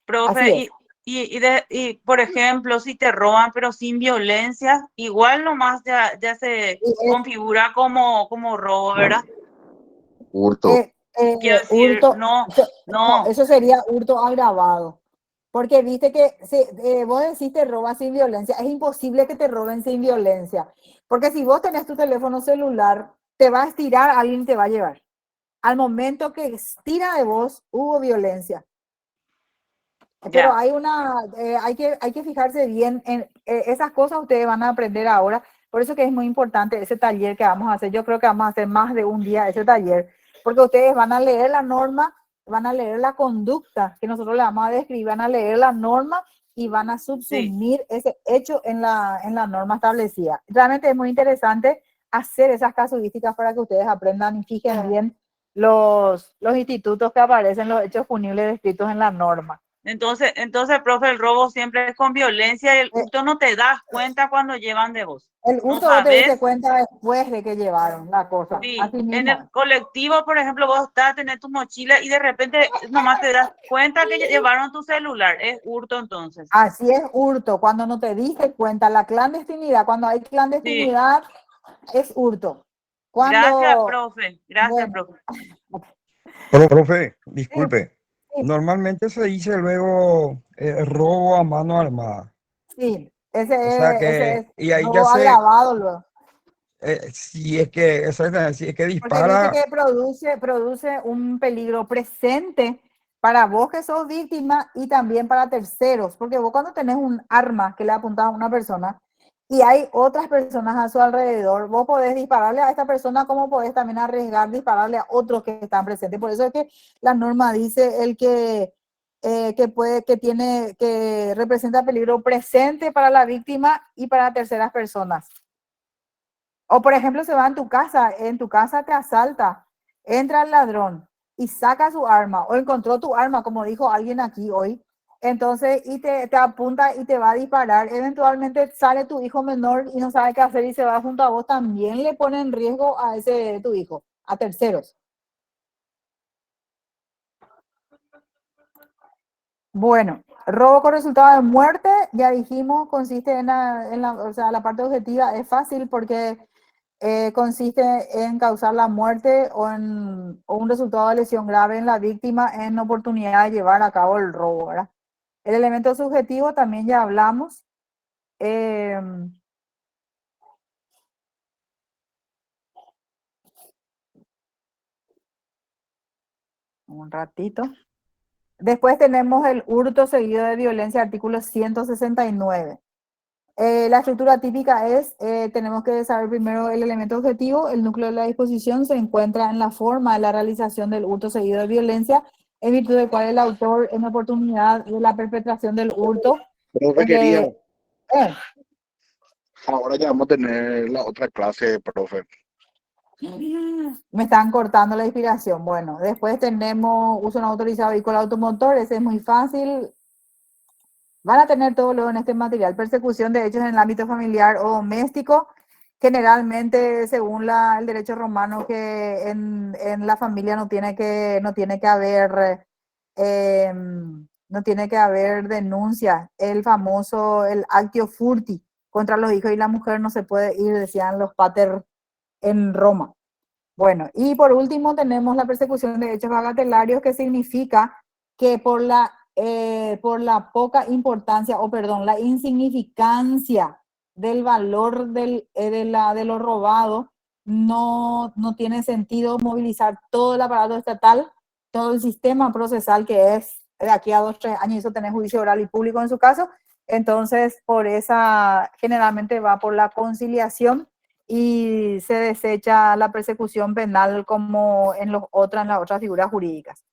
Profe, y por ejemplo, si te roban pero sin violencia, igual nomás ya se configura como robo, ¿verdad? Hurto. Quiero decir, Hurto, no. eso sería hurto agravado. Porque viste que vos decís te roban sin violencia, es imposible que te roben sin violencia. Porque si vos tenés tu teléfono celular, te va a estirar, alguien te va a llevar. Al momento que estira de vos, hubo violencia. Pero hay que fijarse bien en esas cosas, ustedes van a aprender ahora. Por eso que es muy importante ese taller que vamos a hacer. Yo creo que vamos a hacer más de un día ese taller, porque ustedes van a leer la norma, van a leer la conducta que nosotros le vamos a describir, van a leer la norma y van a subsumir ese hecho en la norma establecida. Realmente es muy interesante hacer esas casuísticas para que ustedes aprendan y fijen bien los institutos que aparecen, los hechos punibles descritos en la norma. Entonces, profe, el robo siempre es con violencia y el hurto no te das cuenta cuando llevan de vos. El hurto no te diste cuenta después de que llevaron la cosa. Sí, así mismo. en el colectivo, por ejemplo, vos estás, tenés tu mochila y de repente nomás te das cuenta que llevaron tu celular. Es hurto entonces. Así es hurto, cuando no te diste cuenta. La clandestinidad, cuando hay clandestinidad, es hurto. Gracias, profe. Gracias, profe. Profe, disculpe. Sí. Normalmente se dice luego robo a mano armada. Sí, O sea ese es que, y ahí ya robo se, agravado luego. si es que, exactamente, si es que Porque dice dispara, que produce un peligro presente para vos que sos víctima y también para terceros. Porque vos cuando tenés un arma que le apuntás a una persona y hay otras personas a su alrededor, vos podés dispararle a esta persona como podés también arriesgar dispararle a otros que están presentes. Por eso es que la norma dice el que representa peligro presente para la víctima y para terceras personas. O por ejemplo, se va en tu casa te asalta, entra el ladrón y saca su arma o encontró tu arma, como dijo alguien aquí hoy. Entonces, y te apunta y te va a disparar. Eventualmente sale tu hijo menor y no sabe qué hacer y se va junto a vos. También le pone en riesgo a ese tu hijo, a terceros. Bueno, robo con resultado de muerte, ya dijimos, consiste o sea, la parte objetiva es fácil porque consiste en causar la muerte o un resultado de lesión grave en la víctima en oportunidad de llevar a cabo el robo, ¿verdad? El elemento subjetivo también ya hablamos. Un ratito. Después tenemos el hurto seguido de violencia, artículo 169. La estructura típica es, tenemos que saber primero el elemento objetivo, el núcleo de la disposición se encuentra en la forma de la realización del hurto seguido de violencia, en virtud del cual el autor en oportunidad de la perpetración del hurto. Profe, quería. Ahora ya vamos a tener la otra clase, profe. Me están cortando la inspiración. Bueno, después tenemos uso no autorizado de vehículo automotor, ese es muy fácil. Van a tener todo luego en este material. Persecución de hechos en el ámbito familiar o doméstico. Generalmente, según el derecho romano, que en la familia no tiene que haber denuncia. El famoso, el actio furti contra los hijos y la mujer no se puede ir, decían los pater en Roma. Bueno, y por último tenemos la persecución de hechos bagatelarios, que significa que por la poca importancia, la insignificancia del valor de lo robado, no tiene sentido movilizar todo el aparato estatal, todo el sistema procesal que es de aquí a 2 o 3 años, eso tenés juicio oral y público en su caso. Entonces, por esa, generalmente va por la conciliación y se desecha la persecución penal como en las otras figuras jurídicas.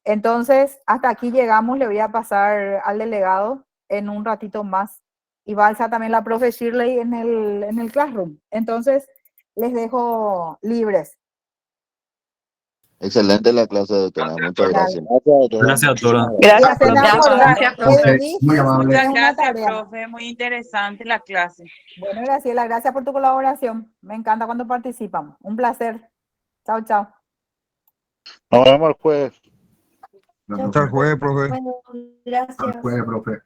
Entonces, hasta aquí llegamos. Le voy a pasar al delegado en un ratito más. Y va a alzar también la profe Shirley en el Classroom. Entonces, les dejo libres. Excelente la clase, doctora. Muchas gracias. Gracias, doctora. Gracias, Se me profe. acordó, Gracias, profe. Edith, Muy amable. Muchas es una gracias, tarea. profe. Muy interesante la clase. Bueno, Graciela, gracias por tu colaboración. Me encanta cuando participamos. Un placer. Chao, chao. Nos vemos el jueves. No, hasta el profe. jueves, profe. Bueno, gracias. Al jueves, profe.